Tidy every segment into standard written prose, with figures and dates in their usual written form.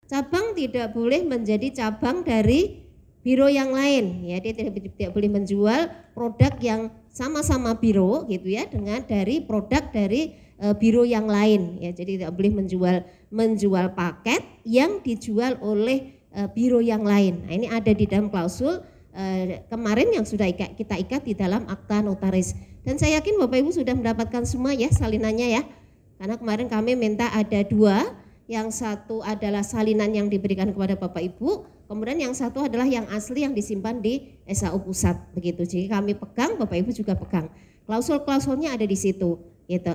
cabang tidak boleh menjadi cabang dari biro yang lain ya, dia tidak boleh menjual produk yang sama-sama biro gitu ya dengan dari produk dari biro yang lain ya, jadi tidak boleh menjual paket yang dijual oleh biro yang lain. Nah, ini ada di dalam klausul kemarin yang sudah kita ikat di dalam akta notaris, dan saya yakin Bapak Ibu sudah mendapatkan semua ya salinannya ya, karena kemarin kami minta ada 2. Yang satu adalah salinan yang diberikan kepada Bapak Ibu, kemudian yang satu adalah yang asli yang disimpan di SAU pusat begitu. Jadi kami pegang, Bapak Ibu juga pegang. Klausul-klausulnya ada di situ gitu.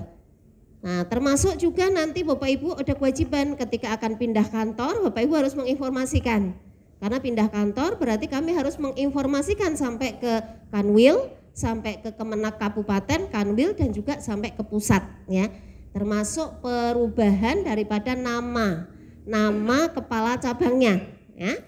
Nah, termasuk juga nanti Bapak Ibu ada kewajiban ketika akan pindah kantor, Bapak Ibu harus menginformasikan. Karena pindah kantor berarti kami harus menginformasikan sampai ke Kanwil, sampai ke Kemenak Kabupaten, Kanwil, dan juga sampai ke pusat ya. Termasuk perubahan daripada nama kepala cabangnya ya.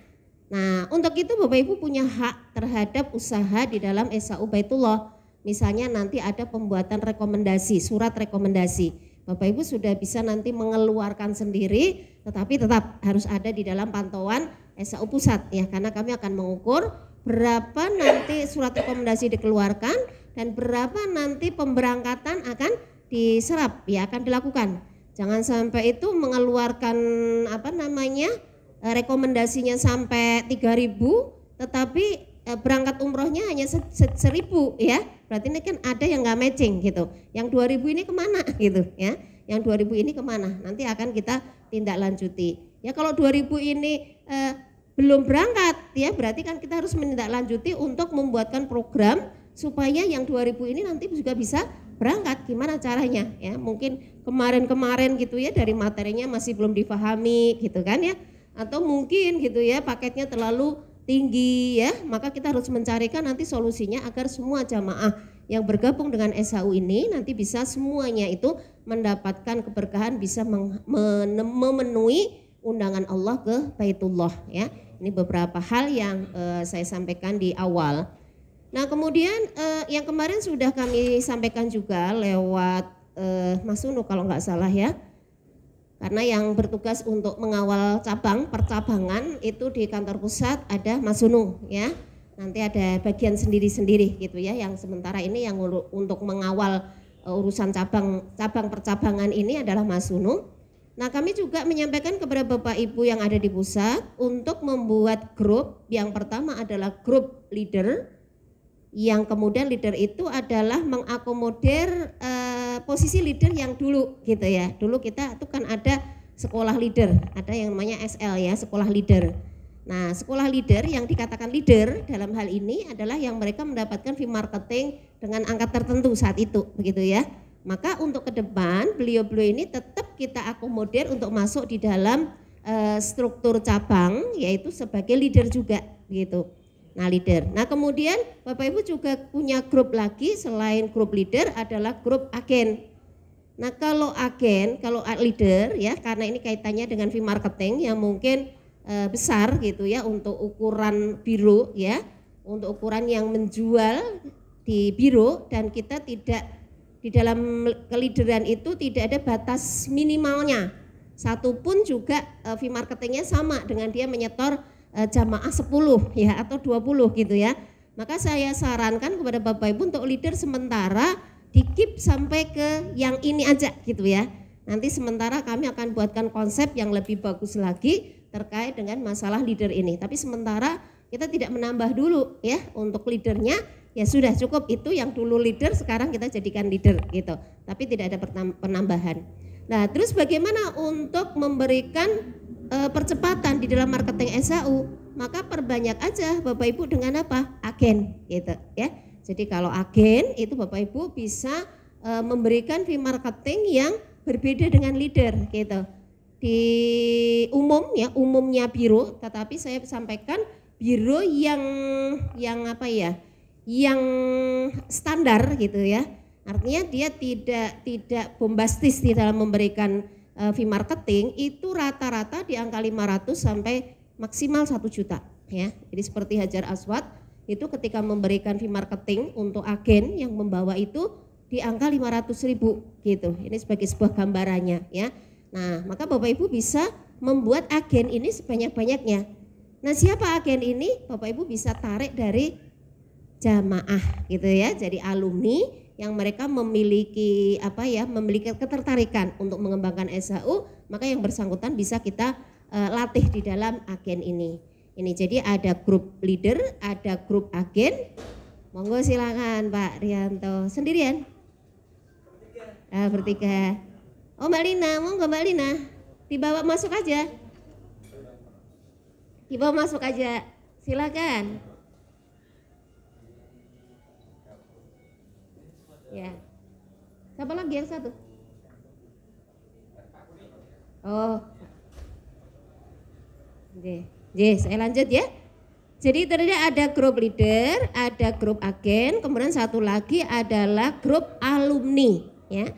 Nah, untuk itu Bapak Ibu punya hak terhadap usaha di dalam SAU Baitullah. Misalnya nanti ada pembuatan rekomendasi, surat rekomendasi. Bapak Ibu sudah bisa nanti mengeluarkan sendiri, tetapi tetap harus ada di dalam pantauan SAU pusat ya, karena kami akan mengukur berapa nanti surat rekomendasi dikeluarkan dan berapa nanti pemberangkatan akan diserap ya, akan dilakukan. Jangan sampai itu mengeluarkan rekomendasinya sampai 3.000 tetapi berangkat umrohnya hanya 1.000 ya, berarti ini kan ada yang nggak matching gitu. Yang 2.000 ini kemana gitu ya, yang 2.000 ini kemana, nanti akan kita tindak lanjuti ya. Kalau 2.000 ini belum berangkat ya, berarti kan kita harus menindaklanjuti untuk membuatkan program supaya yang 2.000 ini nanti juga bisa berangkat. Gimana caranya ya, mungkin kemarin gitu ya dari materinya masih belum difahami gitu kan ya, atau mungkin gitu ya paketnya terlalu tinggi ya, maka kita harus mencarikan nanti solusinya agar semua jamaah yang bergabung dengan SAU ini nanti bisa semuanya itu mendapatkan keberkahan, bisa memenuhi undangan Allah ke Baitullah ya. Ini beberapa hal yang saya sampaikan di awal. Nah, kemudian yang kemarin sudah kami sampaikan juga lewat Mas Unu kalau nggak salah ya, karena yang bertugas untuk mengawal cabang percabangan itu di kantor pusat ada Mas Unu ya, nanti ada bagian sendiri-sendiri gitu ya, yang sementara ini yang untuk mengawal urusan cabang percabangan ini adalah Mas Unu. Nah, kami juga menyampaikan kepada Bapak Ibu yang ada di pusat untuk membuat grup. Yang pertama adalah grup leader, yang kemudian leader itu adalah mengakomodir posisi leader yang dulu gitu ya. Dulu kita itu kan ada sekolah leader, ada yang namanya SL ya, sekolah leader. Nah, sekolah leader yang dikatakan leader dalam hal ini adalah yang mereka mendapatkan fee marketing dengan angka tertentu saat itu begitu ya. Maka untuk ke depan beliau-beliau ini tetap kita akomodir untuk masuk di dalam struktur cabang, yaitu sebagai leader juga gitu. Nah, leader. Nah, kemudian Bapak Ibu juga punya grup lagi selain grup leader adalah grup agen. Nah, kalau agen, kalau leader ya, karena ini kaitannya dengan fee marketing yang mungkin besar gitu ya untuk ukuran biro ya, untuk ukuran yang menjual di biro, dan kita tidak di dalam kelideran itu tidak ada batas minimalnya. Satu pun juga fee marketingnya sama dengan dia menyetor jamaah 10 ya atau 20 gitu ya. Maka saya sarankan kepada Bapak Ibu untuk leader sementara di-keep sampai ke yang ini aja gitu ya. Nanti sementara kami akan buatkan konsep yang lebih bagus lagi terkait dengan masalah leader ini. Tapi sementara kita tidak menambah dulu ya untuk leadernya, ya sudah cukup itu yang dulu leader sekarang kita jadikan leader gitu. Tapi tidak ada penambahan. Nah, terus bagaimana untuk memberikan percepatan di dalam marketing SAU? Maka perbanyak aja Bapak Ibu dengan apa? Agen gitu ya. Jadi kalau agen itu Bapak Ibu bisa memberikan fee marketing yang berbeda dengan leader gitu. Di umum ya, umumnya biro, tetapi saya sampaikan biro yang apa ya? Yang standar gitu ya. Artinya dia tidak bombastis di dalam memberikan fee marketing, itu rata-rata di angka 500 sampai maksimal 1 juta ya. Jadi seperti Hajar Aswad itu ketika memberikan fee marketing untuk agen yang membawa itu di angka 500.000 gitu. Ini sebagai sebuah gambarannya ya. Nah, maka Bapak Ibu bisa membuat agen ini sebanyak-banyaknya. Nah, siapa agen ini? Bapak Ibu bisa tarik dari jamaah gitu ya. Jadi alumni yang mereka memiliki memiliki ketertarikan untuk mengembangkan SHU, maka yang bersangkutan bisa kita latih di dalam agen ini. Ini jadi ada grup leader, ada grup agen. Monggo silakan Pak Rianto. Sendirian? Bertiga. Oh Mbak Lina, monggo Mbak Lina. Dibawa masuk aja. Dibawa masuk aja. Silakan. Ya. Siapa lagi yang satu? Oh. Oke. Saya lanjut ya. Jadi tadi ada grup leader, ada grup agen, kemudian satu lagi adalah grup alumni ya.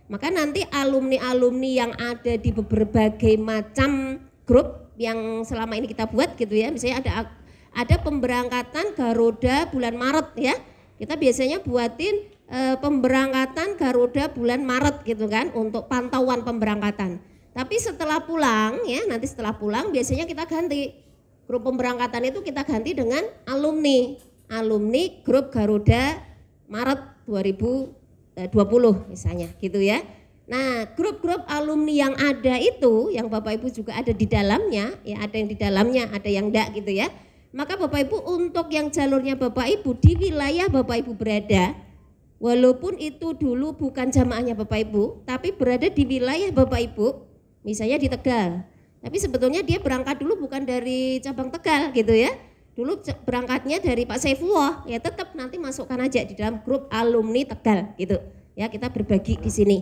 Maka nanti alumni-alumni yang ada di berbagai macam grup yang selama ini kita buat gitu ya. Misalnya ada pemberangkatan Garuda bulan Maret ya. Kita biasanya buatin pemberangkatan Garuda bulan Maret gitu kan untuk pantauan pemberangkatan. Tapi setelah pulang ya, nanti setelah pulang biasanya kita ganti. Grup pemberangkatan itu kita ganti dengan alumni grup Garuda Maret 2020 misalnya gitu ya. Nah, grup-grup alumni yang ada itu, yang Bapak Ibu juga ada di dalamnya, ya ada yang di dalamnya, ada yang enggak gitu ya. Maka Bapak Ibu untuk yang jalurnya Bapak Ibu di wilayah Bapak Ibu berada, walaupun itu dulu bukan jamaahnya Bapak Ibu, tapi berada di wilayah Bapak Ibu, misalnya di Tegal. Tapi sebetulnya dia berangkat dulu bukan dari cabang Tegal gitu ya. Dulu berangkatnya dari Pak Saifullah, ya tetap nanti masukkan aja di dalam grup alumni Tegal gitu. Ya kita berbagi di sini.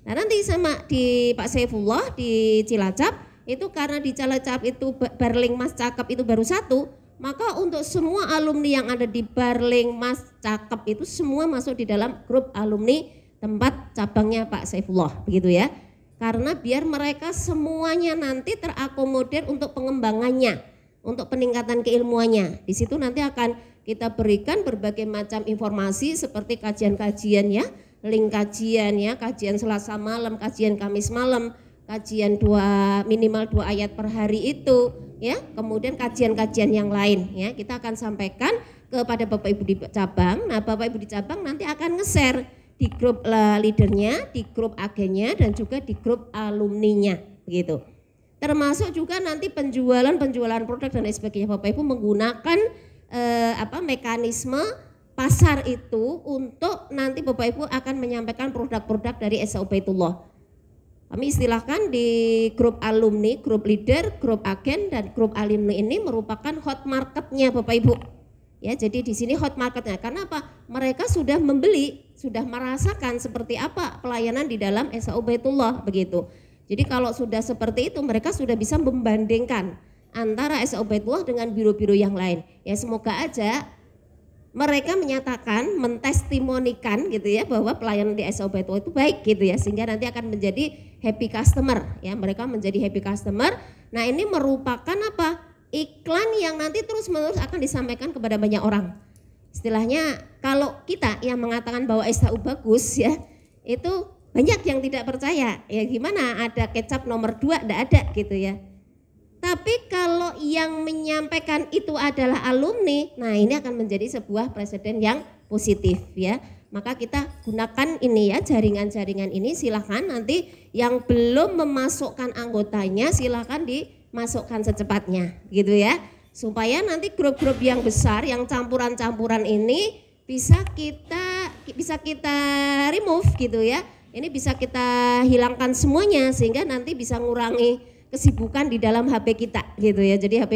Nah nanti sama di Pak Saifullah di Cilacap, itu karena di Cilacap itu Barling Mas Cakep itu baru satu, maka untuk semua alumni yang ada di Barling Mas Cakep itu semua masuk di dalam grup alumni tempat cabangnya Pak Saifullah begitu ya. Karena biar mereka semuanya nanti terakomodir untuk pengembangannya, untuk peningkatan keilmuannya. Di situ nanti akan kita berikan berbagai macam informasi seperti kajian-kajian ya, link kajian ya, kajian Selasa malam, kajian Kamis malam, kajian minimal 2 ayat per hari itu ya, kemudian kajian-kajian yang lain ya. Kita akan sampaikan kepada Bapak Ibu di cabang. Nah, Bapak Ibu di cabang nanti akan nge-share di grup leadernya, di grup agennya, dan juga di grup alumninya begitu. Termasuk juga nanti penjualan produk dan lain sebagainya. Bapak Ibu menggunakan mekanisme pasar itu untuk nanti Bapak Ibu akan menyampaikan produk-produk dari SHU Baitullah. Kami istilahkan di grup alumni, grup leader, grup agen, dan grup alumni ini merupakan hot marketnya Bapak Ibu. Ya, jadi di sini hot marketnya. Karena apa? Mereka sudah membeli, sudah merasakan seperti apa pelayanan di dalam SHU Baitullah begitu. Jadi kalau sudah seperti itu, mereka sudah bisa membandingkan antara SHU Baitullah dengan biro-biro yang lain. Ya, semoga aja mereka menyatakan, mentestimonikan gitu ya, bahwa pelayanan di SHU Baitullah itu baik gitu ya, sehingga nanti akan menjadi happy customer ya, mereka menjadi happy customer. Nah, ini merupakan apa? Iklan yang nanti terus-menerus akan disampaikan kepada banyak orang. Istilahnya kalau kita yang mengatakan bahwa SHU bagus ya, itu banyak yang tidak percaya. Ya gimana, ada kecap nomor 2 enggak ada gitu ya. Tapi kalau yang menyampaikan itu adalah alumni, nah ini akan menjadi sebuah presiden yang positif ya. Maka kita gunakan ini ya, jaringan-jaringan ini, silahkan nanti yang belum memasukkan anggotanya silahkan dimasukkan secepatnya gitu ya. Supaya nanti grup-grup yang besar, yang campuran-campuran ini bisa kita remove gitu ya. Ini bisa kita hilangkan semuanya sehingga nanti bisa ngurangi kesibukan di dalam HP kita gitu ya. Jadi HP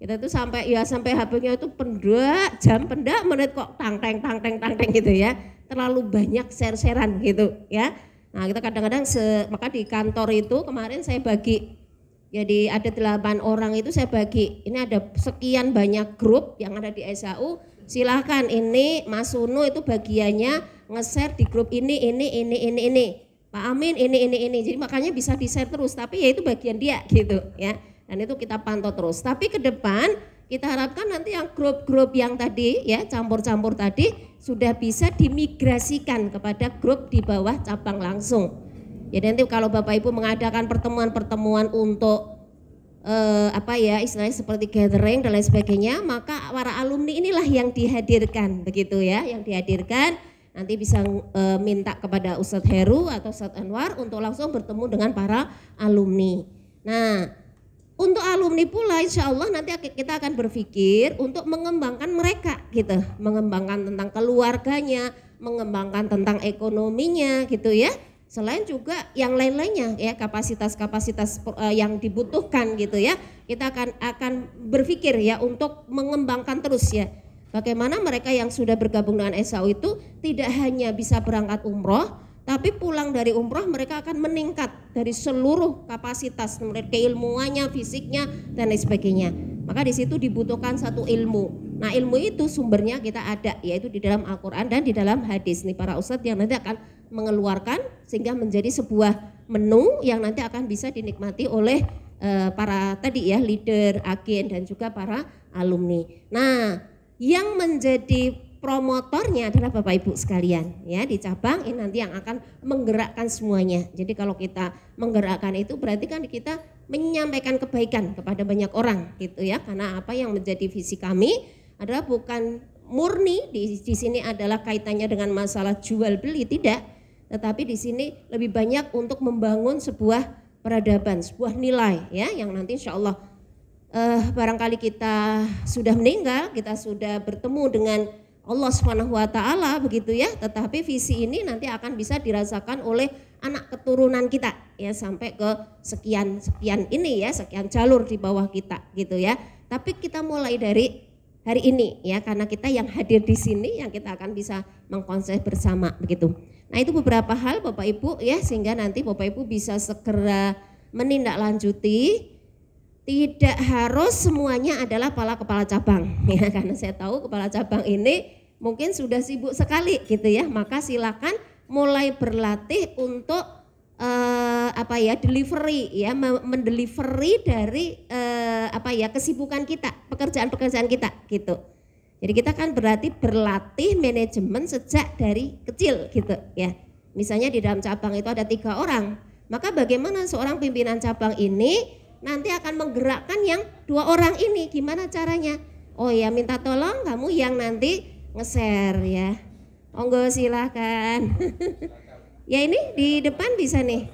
kita tuh sampai HP-nya itu pendak menit kok tang-teng gitu ya. Terlalu banyak share-sharean gitu ya. Nah, kita kadang-kadang maka di kantor itu kemarin saya bagi, jadi ada 8 orang itu saya bagi. Ini ada sekian banyak grup yang ada di SHU. Silahkan ini Mas Sunu itu bagiannya nge-share di grup ini. Pak Amin ini. Jadi makanya bisa di-share terus, tapi ya itu bagian dia gitu ya. Dan itu kita pantau terus. Tapi ke depan kita harapkan nanti yang grup-grup yang tadi ya, campur-campur tadi sudah bisa dimigrasikan kepada grup di bawah cabang langsung. Jadi nanti kalau Bapak Ibu mengadakan pertemuan-pertemuan untuk apa ya istilahnya seperti gathering dan lain sebagainya, maka para alumni inilah yang dihadirkan begitu ya, yang dihadirkan nanti bisa minta kepada Ustadz Heru atau Ustadz Anwar untuk langsung bertemu dengan para alumni. Nah, untuk alumni pula insya Allah nanti kita akan berpikir untuk mengembangkan mereka gitu, mengembangkan tentang keluarganya, mengembangkan tentang ekonominya gitu ya. Selain juga yang lain-lainnya ya, kapasitas-kapasitas yang dibutuhkan gitu ya. Kita akan berpikir ya untuk mengembangkan terus ya. Bagaimana mereka yang sudah bergabung dengan SAU itu tidak hanya bisa berangkat umroh, tapi pulang dari umroh mereka akan meningkat dari seluruh kapasitas keilmuannya, fisiknya dan lain sebagainya. Maka di situ dibutuhkan satu ilmu. Nah, ilmu itu sumbernya kita ada, yaitu di dalam Al-Quran dan di dalam hadis. Nih para ustadz yang nanti akan mengeluarkan sehingga menjadi sebuah menu yang nanti akan bisa dinikmati oleh para tadi ya leader, agen dan juga para alumni. Nah, yang menjadi promotornya adalah Bapak Ibu sekalian ya di cabang ini nanti yang akan menggerakkan semuanya. Jadi kalau kita menggerakkan itu berarti kan kita menyampaikan kebaikan kepada banyak orang gitu ya. Karena apa yang menjadi visi kami adalah bukan murni di sini adalah kaitannya dengan masalah jual beli, tidak. Tetapi di sini lebih banyak untuk membangun sebuah peradaban, sebuah nilai ya yang nanti insya Allah barangkali kita sudah meninggal, kita sudah bertemu dengan Allah Subhanahu wa taala begitu ya, tetapi visi ini nanti akan bisa dirasakan oleh anak keturunan kita ya sampai ke sekian ini ya, sekian jalur di bawah kita gitu ya. Tapi kita mulai dari hari ini ya, karena kita yang hadir di sini yang kita akan bisa mengkonsep bersama begitu. Nah, itu beberapa hal Bapak Ibu ya, sehingga nanti Bapak Ibu bisa segera menindaklanjuti. Tidak harus semuanya adalah kepala cabang ya, karena saya tahu kepala cabang ini mungkin sudah sibuk sekali gitu ya, maka silakan mulai berlatih untuk delivery ya, mendelivery dari kesibukan kita, pekerjaan-pekerjaan kita gitu. Jadi kita kan berlatih manajemen sejak dari kecil gitu ya. Misalnya di dalam cabang itu ada 3 orang, maka bagaimana seorang pimpinan cabang ini nanti akan menggerakkan yang 2 orang ini, gimana caranya? Oh ya, minta tolong kamu yang nanti nge-share ya. Monggo silakan. Ya ini di depan bisa nih.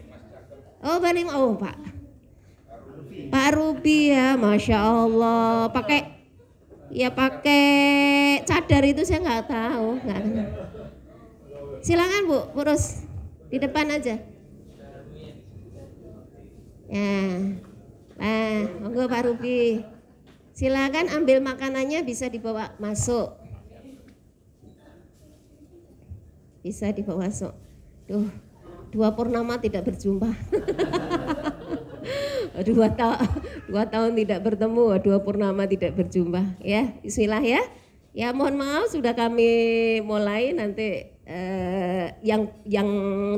Oh balik, oh Pak Ruby ya, Masya Allah. Pakai cadar itu saya nggak tahu, nggak kenal. Silakan Bu, terus di depan aja. Ya. Nah, monggo Pak Ruby. Silakan ambil makanannya, bisa dibawa masuk. Bisa dibawa masuk. Duh, 2 purnama tidak berjumpa. 2 tahun tidak bertemu, 2 purnama tidak berjumpa. Ya, bismillah ya. Ya mohon maaf sudah kami mulai, nanti yang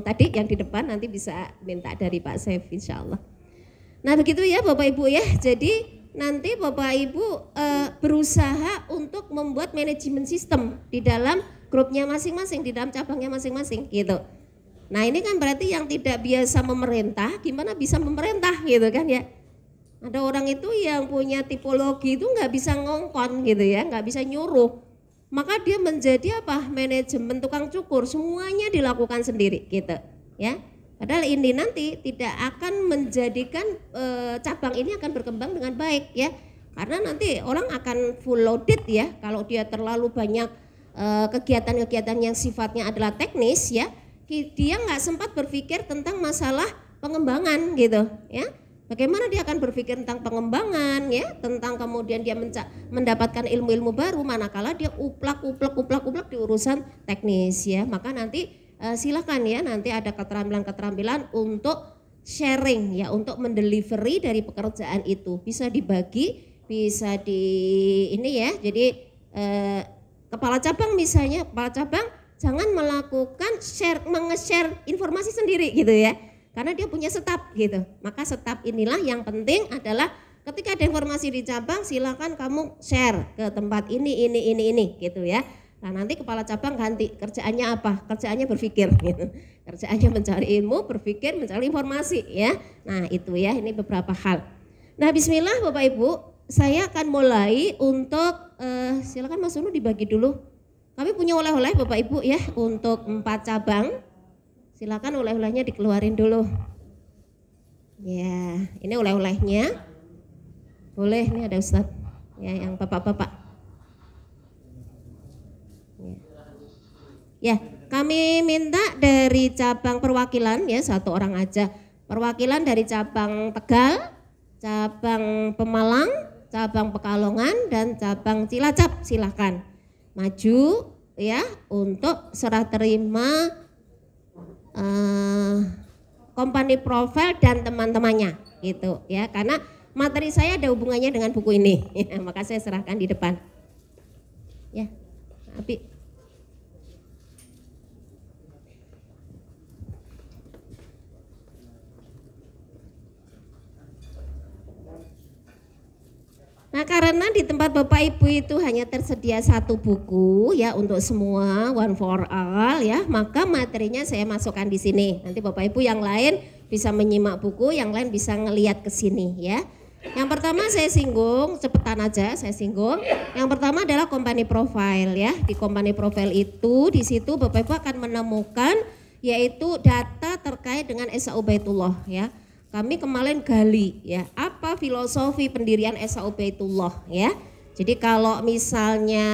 tadi yang di depan nanti bisa minta dari Pak Saif insyaallah. Nah begitu ya Bapak Ibu ya, jadi nanti Bapak Ibu berusaha untuk membuat manajemen sistem di dalam grupnya masing-masing, di dalam cabangnya masing-masing gitu. Nah ini kan berarti yang tidak biasa memerintah, gimana bisa memerintah gitu kan ya. Ada orang itu yang punya tipologi itu nggak bisa ngongkon gitu ya, nggak bisa nyuruh. Maka dia menjadi apa? Manajemen tukang cukur, semuanya dilakukan sendiri gitu ya. Padahal ini nanti tidak akan menjadikan cabang ini akan berkembang dengan baik ya. Karena nanti orang akan full loaded ya. Kalau dia terlalu banyak kegiatan-kegiatan yang sifatnya adalah teknis ya, dia nggak sempat berpikir tentang masalah pengembangan gitu ya. Bagaimana dia akan berpikir tentang pengembangan ya, tentang kemudian dia mendapatkan ilmu-ilmu baru manakala dia uplak di urusan teknis ya. Maka nanti silakan ya, nanti ada keterampilan-keterampilan untuk sharing ya, untuk mendelivery dari pekerjaan itu. Bisa dibagi, bisa di ini ya. Jadi kepala cabang misalnya, kepala cabang jangan melakukan menge-share informasi sendiri gitu ya. Karena dia punya staf gitu. Maka staf inilah yang penting adalah ketika ada informasi di cabang silakan kamu share ke tempat ini gitu ya. Nah nanti kepala cabang ganti, kerjaannya apa? Kerjaannya berpikir gitu. Kerjaannya mencari ilmu, berpikir, mencari informasi ya. Nah itu ya, ini beberapa hal. Nah, bismillah Bapak Ibu, saya akan mulai untuk silakan Mas Unu dibagi dulu. Kami punya oleh-oleh Bapak Ibu ya untuk 4 cabang. Silakan oleh-olehnya dikeluarin dulu. Ya, ini oleh-olehnya. Boleh, ini ada Ustadz. Ya, yang bapak-bapak. Ya, kami minta dari cabang perwakilan ya 1 orang aja. Perwakilan dari cabang Tegal, cabang Pemalang, cabang Pekalongan, dan cabang Cilacap. Silakan maju ya untuk serah terima company profile dan teman-temannya gitu ya, karena materi saya ada hubungannya dengan buku ini ya, maka saya serahkan di depan ya. Abi. Nah, karena di tempat Bapak Ibu itu hanya tersedia 1 buku ya untuk semua, one for all ya, maka materinya saya masukkan di sini. Nanti Bapak Ibu yang lain bisa menyimak buku, yang lain bisa ngelihat ke sini ya. Yang pertama saya singgung, cepetan aja saya singgung. Yang pertama adalah company profile ya. Di company profile itu di situ Bapak Ibu akan menemukan yaitu data terkait dengan SAU Baitullah ya. Kami kemarin gali ya, apa filosofi pendirian SAU Baitullah ya. Jadi kalau misalnya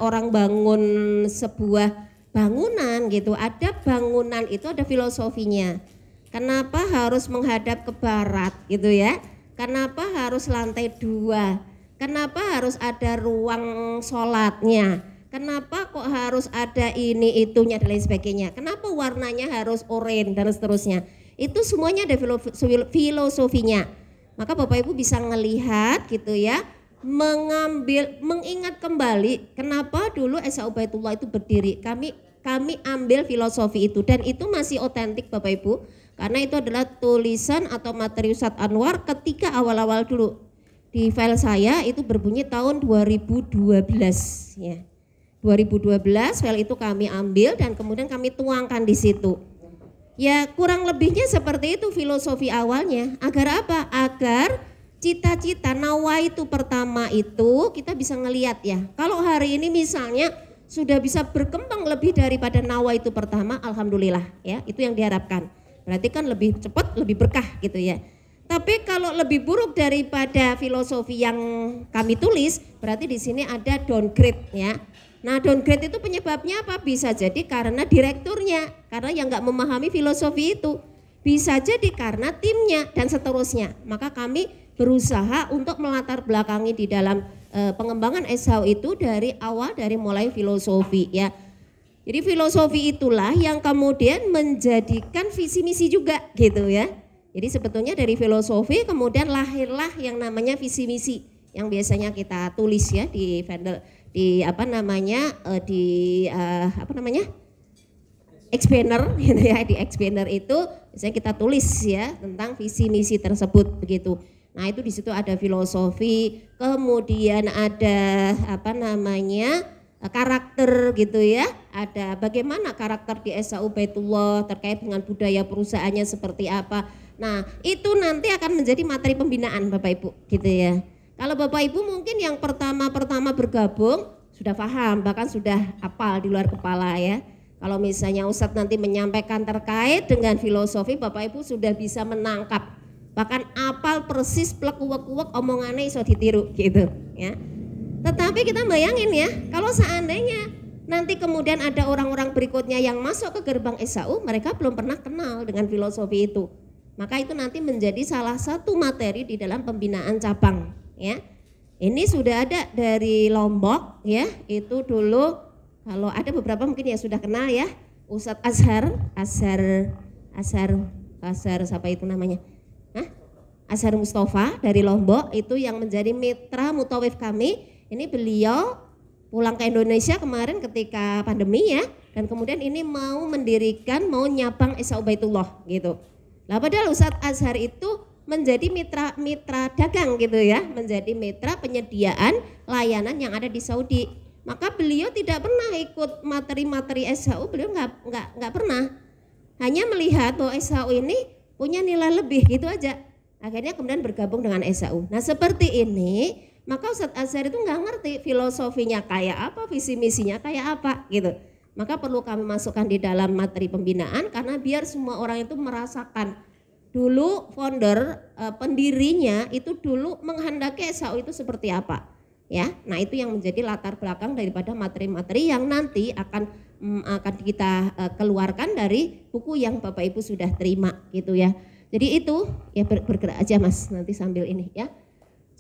orang bangun sebuah bangunan gitu, ada bangunan itu ada filosofinya. Kenapa harus menghadap ke barat gitu ya? Kenapa harus lantai 2? Kenapa harus ada ruang sholatnya? Kenapa kok harus ada ini itunya dan lain sebagainya? Kenapa warnanya harus oranye dan seterusnya? Itu semuanya ada filosofinya. Maka Bapak Ibu bisa ngelihat gitu ya, mengingat kembali kenapa dulu SAU Baitullah itu berdiri. Kami ambil filosofi itu dan itu masih otentik Bapak Ibu, karena itu adalah tulisan atau materi Ustadz Anwar ketika awal-awal dulu. Di file saya itu berbunyi tahun 2012 ya. 2012 file itu kami ambil dan kemudian kami tuangkan di situ. Ya kurang lebihnya seperti itu filosofi awalnya. Agar apa? Agar cita-cita nawaitu pertama itu kita bisa ngelihat ya. Kalau hari ini misalnya sudah bisa berkembang lebih daripada nawaitu pertama, alhamdulillah ya. Itu yang diharapkan. Berarti kan lebih cepat, lebih berkah gitu ya. Tapi kalau lebih buruk daripada filosofi yang kami tulis, berarti di sini ada downgrade ya. Nah, downgrade itu penyebabnya apa? Bisa jadi karena direkturnya, karena yang nggak memahami filosofi itu. Bisa jadi karena timnya dan seterusnya. Maka kami berusaha untuk melatar belakangi di dalam pengembangan SAU itu dari awal, dari mulai filosofi ya. Jadi filosofi itulah yang kemudian menjadikan visi misi juga gitu ya. Jadi sebetulnya dari filosofi kemudian lahirlah yang namanya visi misi yang biasanya kita tulis ya di vendor, di explainer gitu ya, di explainer itu biasanya kita tulis ya tentang visi misi tersebut begitu. Nah, itu di situ ada filosofi, kemudian ada karakter gitu ya. Ada bagaimana karakter di SAU Baitullah terkait dengan budaya perusahaannya seperti apa. Nah, itu nanti akan menjadi materi pembinaan Bapak Ibu gitu ya. Kalau Bapak Ibu mungkin yang pertama bergabung sudah paham, bahkan sudah hafal di luar kepala ya. Kalau misalnya Ustadz nanti menyampaikan terkait dengan filosofi, Bapak Ibu sudah bisa menangkap. Bahkan hafal persis plek uwek-uwek omongannya iso ditiru gitu ya. Tetapi kita bayangin ya, kalau seandainya nanti kemudian ada orang-orang berikutnya yang masuk ke gerbang SAU, mereka belum pernah kenal dengan filosofi itu. Maka itu nanti menjadi salah satu materi di dalam pembinaan cabang ya. Ini sudah ada dari Lombok ya, itu dulu kalau ada beberapa mungkin ya sudah kenal ya, Ustadz Azhar siapa itu namanya? Azhar Mustafa dari Lombok itu yang menjadi mitra mutawif kami. Ini beliau pulang ke Indonesia kemarin ketika pandemi ya, dan kemudian ini mau mendirikan, mau nyabang SAU Baitullah gitu. Lah padahal Ustadz Azhar itu menjadi mitra dagang gitu ya, menjadi mitra penyediaan layanan yang ada di Saudi. Maka beliau tidak pernah ikut materi-materi SAU, beliau nggak pernah. Hanya melihat bahwa SAU ini punya nilai lebih gitu aja. Akhirnya kemudian bergabung dengan SAU. Nah seperti ini, maka Ustadz Azhar itu nggak ngerti filosofinya kayak apa, visi misinya kayak apa gitu. Maka perlu kami masukkan di dalam materi pembinaan karena biar semua orang itu merasakan. Dulu founder, pendirinya itu dulu menghendaki SAU itu seperti apa. Ya, nah itu yang menjadi latar belakang daripada materi-materi yang nanti akan kita keluarkan dari buku yang Bapak Ibu sudah terima gitu ya. Jadi itu ya bergerak aja Mas nanti sambil ini ya.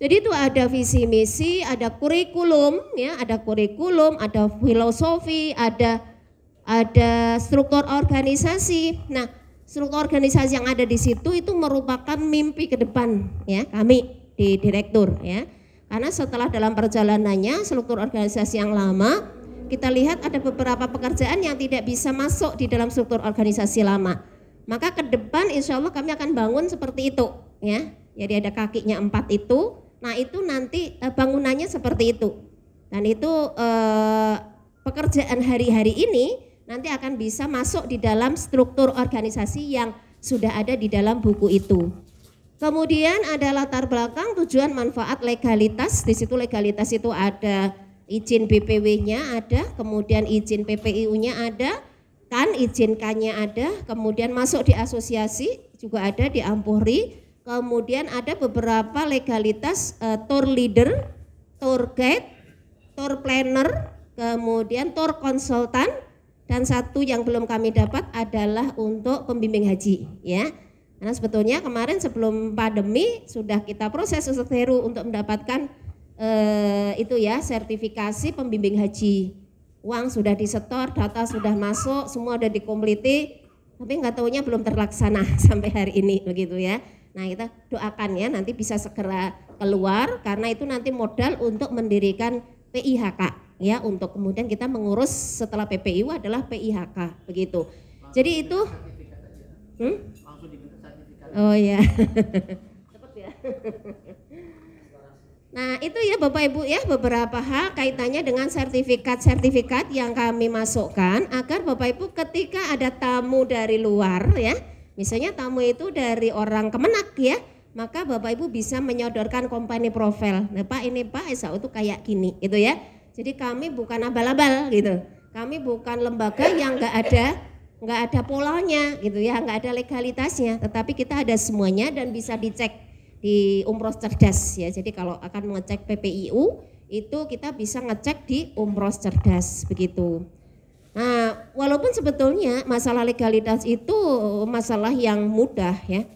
Jadi itu ada visi misi, ada kurikulum ya, ada kurikulum, ada filosofi, ada struktur organisasi. Nah, struktur organisasi yang ada di situ itu merupakan mimpi ke depan ya kami di direktur ya. Karena setelah dalam perjalanannya struktur organisasi yang lama, kita lihat ada beberapa pekerjaan yang tidak bisa masuk di dalam struktur organisasi lama. Maka ke depan insya Allah kami akan bangun seperti itu ya. Jadi ada kakinya 4 itu, nah itu nanti bangunannya seperti itu. Dan itu pekerjaan hari-hari ini nanti akan bisa masuk di dalam struktur organisasi yang sudah ada di dalam buku itu. Kemudian ada latar belakang, tujuan, manfaat, legalitas. Di situ legalitas itu ada izin BPW-nya ada, kemudian izin PPIU-nya ada, kan izin K-nya ada, kemudian masuk di asosiasi juga ada di Ampuri. Kemudian ada beberapa legalitas tour leader, tour guide, tour planner, kemudian tour konsultan, dan satu yang belum kami dapat adalah untuk pembimbing haji ya. Karena sebetulnya kemarin sebelum pandemi sudah kita proses Ustadz Heru untuk mendapatkan itu ya sertifikasi pembimbing haji. Uang sudah disetor, data sudah masuk, semua sudah dikompliti, tapi nggak tahunya belum terlaksana sampai hari ini begitu ya. Nah kita doakan ya nanti bisa segera keluar karena itu nanti modal untuk mendirikan PIHK ya, untuk kemudian kita mengurus setelah PPIU adalah PIHK begitu. Jadi itu oh ya. Cepet ya. Nah itu ya Bapak Ibu ya beberapa hal kaitannya dengan sertifikat-sertifikat yang kami masukkan agar Bapak Ibu ketika ada tamu dari luar ya, misalnya tamu itu dari orang Kemenak ya, maka Bapak Ibu bisa menyodorkan company profile. Nah Pak ini Pak SAU itu kayak gini gitu ya. Jadi kami bukan abal-abal gitu, kami bukan lembaga yang nggak ada polanya gitu ya, nggak ada legalitasnya, tetapi kita ada semuanya dan bisa dicek di Umroh Cerdas ya. Jadi kalau akan mengecek PPIU itu kita bisa ngecek di Umroh Cerdas begitu. Nah walaupun sebetulnya masalah legalitas itu masalah yang mudah ya.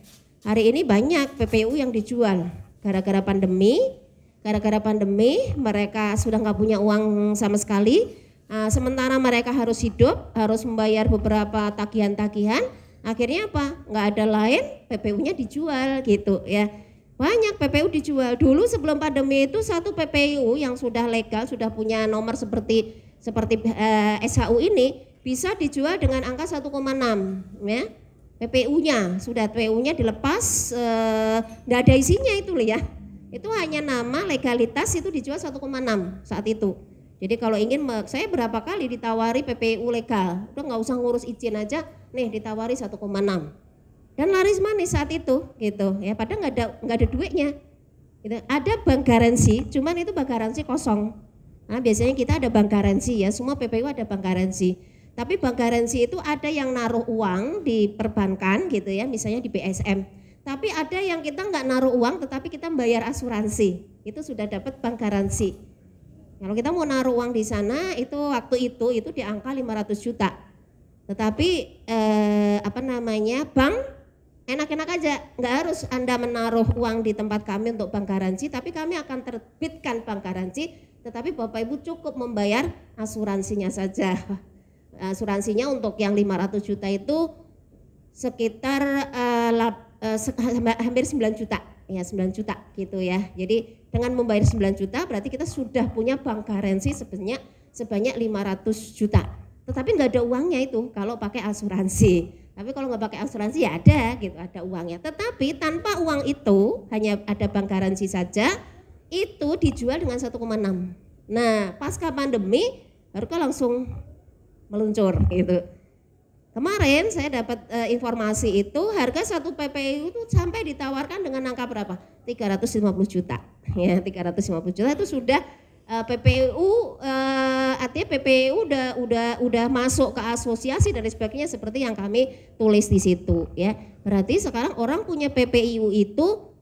Hari ini banyak PPIU yang dijual gara-gara pandemi. Gara-gara pandemi mereka sudah nggak punya uang sama sekali. Sementara mereka harus hidup, harus membayar beberapa tagihan-tagihan, akhirnya apa? Nggak ada lain, PPU-nya dijual gitu ya. Banyak PPU dijual. Dulu sebelum pandemi itu satu PPU yang sudah legal, sudah punya nomor seperti SHU ini bisa dijual dengan angka 1,6 ya. PPU-nya sudah PPU-nya dilepas, nggak ada isinya itu loh ya. Itu hanya nama legalitas itu dijual 1,6 saat itu. Jadi kalau ingin, saya berapa kali ditawari PPU legal, udah nggak usah ngurus izin aja, nih ditawari 1,6. Dan laris manis saat itu, gitu ya. Padahal nggak ada duitnya. Gitu. Ada bank garansi, cuman itu bank garansi kosong. Nah biasanya kita ada bank garansi ya, semua PPU ada bank garansi. Tapi bank garansi itu ada yang naruh uang di perbankan gitu ya, misalnya di BSM. Tapi ada yang kita nggak naruh uang, tetapi kita bayar asuransi, itu sudah dapat bank garansi. Kalau kita mau naruh uang di sana itu waktu itu di angka 500 juta. Tetapi bank enak-enak aja, nggak harus Anda menaruh uang di tempat kami untuk bank garansi, tapi kami akan terbitkan bank garansi, tetapi Bapak Ibu cukup membayar asuransinya saja. Asuransinya untuk yang 500 juta itu sekitar hampir 9 juta. Ya 9 juta gitu ya. Jadi dengan membayar 9 juta berarti kita sudah punya bank garansi sebanyak 500 juta. Tetapi nggak ada uangnya itu kalau pakai asuransi. Tapi kalau nggak pakai asuransi ya ada gitu, ada uangnya. Tetapi tanpa uang itu, hanya ada bank garansi saja, itu dijual dengan 1,6. Nah pasca pandemi baru langsung meluncur gitu. Kemarin saya dapat informasi itu harga satu PPU itu sampai ditawarkan dengan angka berapa? 350 juta. Ya, 350 juta itu sudah PPU, artinya PPU udah masuk ke asosiasi dan sebagainya seperti yang kami tulis di situ ya. Berarti sekarang orang punya PPU itu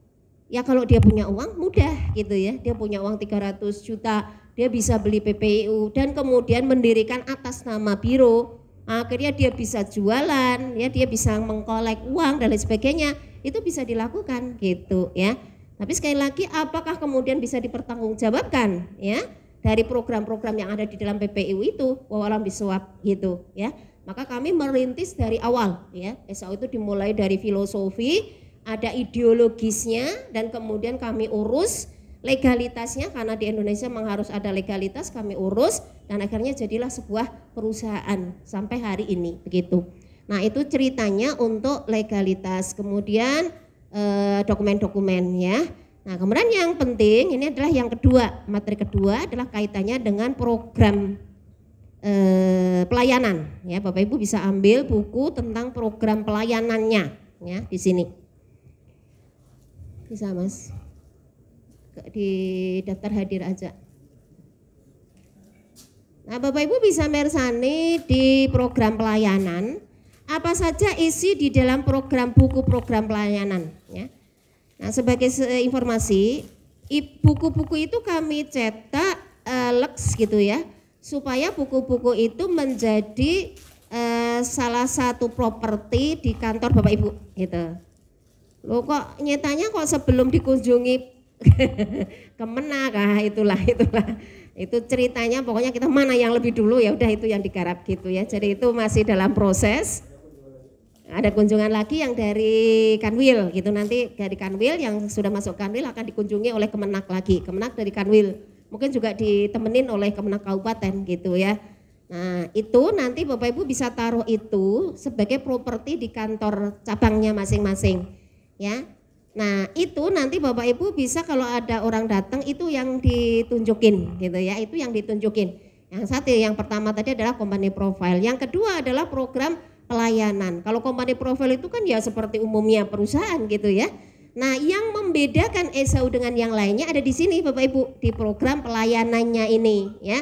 ya kalau dia punya uang mudah gitu ya. Dia punya uang 300 juta, dia bisa beli PPU dan kemudian mendirikan atas nama biro. Akhirnya dia bisa jualan, ya dia bisa mengkolek uang dan lain sebagainya, itu bisa dilakukan gitu ya. Tapi sekali lagi apakah kemudian bisa dipertanggungjawabkan ya dari program-program yang ada di dalam PPU itu, wawalam bisawab gitu ya. Maka kami merintis dari awal ya, SAU itu dimulai dari filosofi, ada ideologisnya dan kemudian kami urus legalitasnya karena di Indonesia memang harus ada legalitas, kami urus dan akhirnya jadilah sebuah perusahaan sampai hari ini begitu. Nah itu ceritanya untuk legalitas, kemudian dokumen-dokumen ya. Nah kemudian yang penting ini adalah yang kedua, materi kedua adalah kaitannya dengan program pelayanan ya. Bapak Ibu bisa ambil buku tentang program pelayanannya ya di sini. Bisa Mas? Di daftar hadir aja. Nah Bapak Ibu bisa mersani di program pelayanan apa saja isi di dalam program buku program pelayanan ya. Nah sebagai informasi buku-buku itu kami cetak Lex gitu ya supaya buku-buku itu menjadi salah satu properti di kantor Bapak Ibu gitu. Loh kok nyetanya kok sebelum dikunjungi Kemenak, itulah itu ceritanya. Pokoknya kita mana yang lebih dulu ya udah itu yang digarap gitu ya. Jadi itu masih dalam proses. Ada kunjungan lagi yang dari Kanwil gitu, nanti dari Kanwil yang sudah masuk Kanwil akan dikunjungi oleh Kemenak lagi, Kemenak dari Kanwil mungkin juga ditemenin oleh Kemenak Kabupaten gitu ya. Nah itu nanti Bapak Ibu bisa taruh itu sebagai properti di kantor cabangnya masing-masing ya. Nah itu nanti Bapak Ibu bisa kalau ada orang datang itu yang ditunjukin gitu ya, itu yang ditunjukin. Yang satu yang pertama tadi adalah company profile, yang kedua adalah program pelayanan. Kalau company profile itu kan ya seperti umumnya perusahaan gitu ya. Nah yang membedakan SAU dengan yang lainnya ada di sini Bapak Ibu, di program pelayanannya ini ya.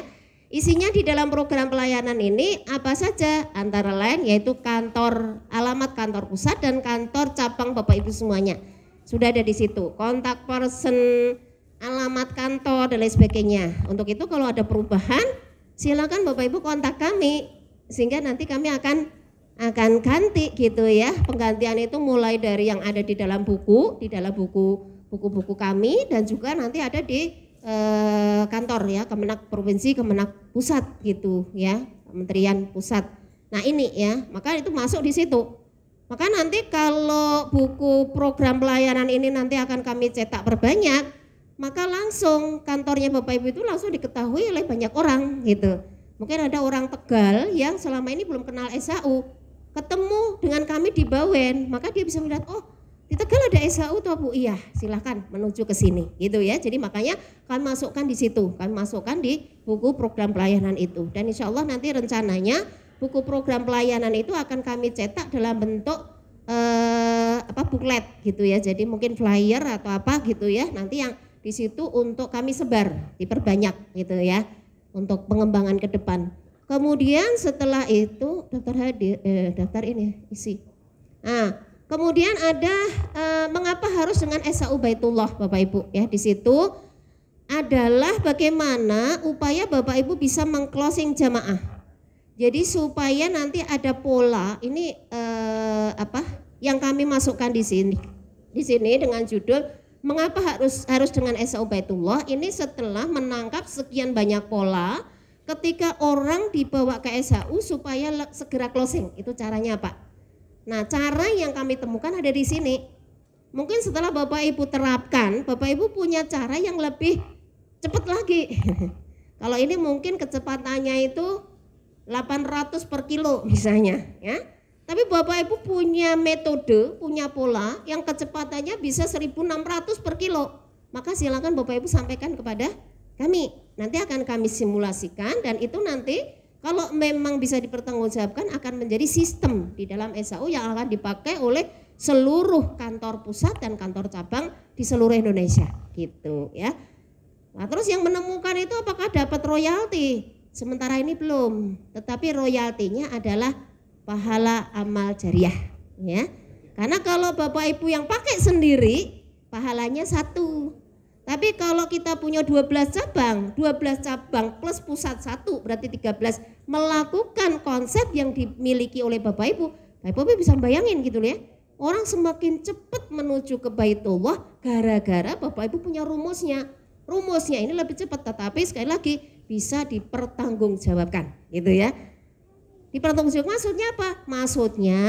Isinya di dalam program pelayanan ini apa saja? Antara lain yaitu kantor, alamat kantor pusat dan kantor cabang Bapak Ibu semuanya. Sudah ada di situ, kontak person, alamat kantor dan lain sebagainya. Untuk itu kalau ada perubahan, silakan Bapak Ibu kontak kami sehingga nanti kami akan ganti gitu ya. Penggantian itu mulai dari yang ada di dalam buku buku kami dan juga nanti ada di kantor ya, Kemenak Provinsi, Kemenak Pusat gitu ya, Kementerian Pusat. Nah ini ya, maka itu masuk di situ. Maka nanti kalau buku program pelayanan ini nanti akan kami cetak berbanyak, maka langsung kantornya Bapak Ibu itu langsung diketahui oleh banyak orang gitu. Mungkin ada orang Tegal yang selama ini belum kenal SAU, ketemu dengan kami di Bawen, maka dia bisa melihat, oh di Tegal ada SAU tuh Bu, iya silahkan menuju ke sini gitu ya. Jadi makanya kami masukkan di situ, kami masukkan di buku program pelayanan itu. Dan insya Allah nanti rencananya buku program pelayanan itu akan kami cetak dalam bentuk booklet gitu ya. Jadi mungkin flyer atau apa gitu ya. Nanti yang di situ untuk kami sebar, diperbanyak gitu ya untuk pengembangan ke depan. Kemudian setelah itu daftar ini isi. Nah, kemudian ada mengapa harus dengan SAU Baitullah Bapak Ibu ya. Di situ adalah bagaimana upaya Bapak Ibu bisa meng-closing jamaah. Jadi supaya nanti ada pola ini yang kami masukkan di sini. Di sini dengan judul mengapa harus dengan SAU Baitullah, ini setelah menangkap sekian banyak pola ketika orang dibawa ke SAU supaya segera closing. Itu caranya Pak. Nah, cara yang kami temukan ada di sini. Mungkin setelah Bapak Ibu terapkan, Bapak Ibu punya cara yang lebih cepat lagi. Kalau ini mungkin kecepatannya itu 800 per kilo misalnya ya. Tapi Bapak Ibu punya metode, punya pola yang kecepatannya bisa 1600 per kilo. Maka silakan Bapak Ibu sampaikan kepada kami. Nanti akan kami simulasikan dan itu nanti Kalau memang bisa dipertanggungjawabkan akan menjadi sistem di dalam SAU yang akan dipakai oleh seluruh kantor pusat dan kantor cabang di seluruh Indonesia gitu ya. Nah, terus yang menemukan itu apakah dapat royalti? Sementara ini belum, tetapi royaltinya adalah pahala amal jariah ya. Karena kalau Bapak Ibu yang pakai sendiri pahalanya 1. Tapi kalau kita punya 12 cabang plus pusat 1 berarti 13 melakukan konsep yang dimiliki oleh Bapak Ibu bisa bayangin gitu ya. Orang semakin cepat menuju ke Baitullah gara-gara Bapak Ibu punya rumusnya. Rumusnya ini lebih cepat, tetapi sekali lagi bisa dipertanggungjawabkan gitu ya. Dipertanggungjawabkan maksudnya apa? Maksudnya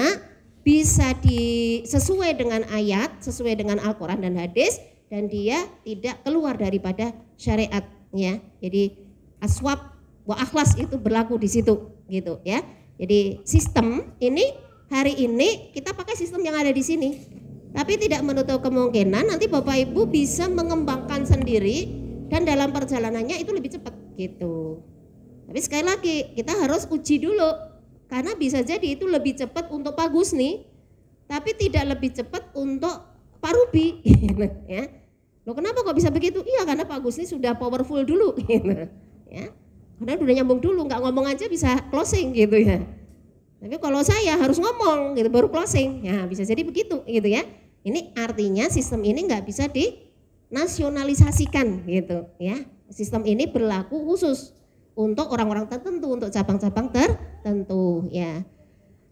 bisa sesuai dengan ayat, sesuai dengan Al-Quran dan hadis, dan dia tidak keluar daripada syariat ya. Jadi aswab wa akhlas itu berlaku di situ gitu ya. Jadi sistem ini hari ini kita pakai sistem yang ada di sini. Tapi tidak menutup kemungkinan nanti Bapak Ibu bisa mengembangkan sendiri dan dalam perjalanannya itu lebih cepat gitu. Tapi sekali lagi kita harus uji dulu karena bisa jadi itu lebih cepat untuk Pak Gusni, tapi tidak lebih cepat untuk Pak Ruby ya. Loh kenapa kok bisa begitu? Iya karena Pak Gusni sudah powerful dulu gitu ya. Karena udah nyambung dulu, nggak ngomong aja bisa closing gitu ya. Tapi kalau saya harus ngomong gitu baru closing, ya bisa jadi begitu gitu ya. Ini artinya sistem ini nggak bisa dinasionalisasikan gitu ya. Sistem ini berlaku khusus untuk orang-orang tertentu, untuk cabang-cabang tertentu ya.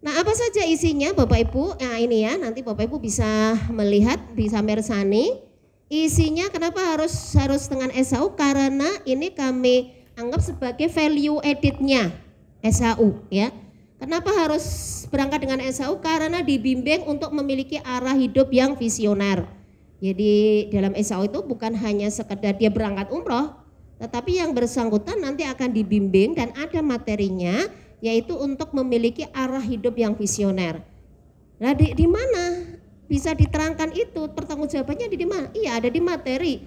Nah apa saja isinya Bapak Ibu? Nah ini ya nanti Bapak Ibu bisa melihat, bisa mersani. Isinya kenapa harus dengan SAU? Karena ini kami anggap sebagai value added-nya SAU ya. Kenapa harus berangkat dengan SAU? Karena dibimbing untuk memiliki arah hidup yang visioner. Jadi dalam SAU itu bukan hanya sekedar dia berangkat umroh, tetapi yang bersangkutan nanti akan dibimbing dan ada materinya, yaitu untuk memiliki arah hidup yang visioner. Nah di mana bisa diterangkan itu? Pertanggungjawabannya di mana? Iya ada di materi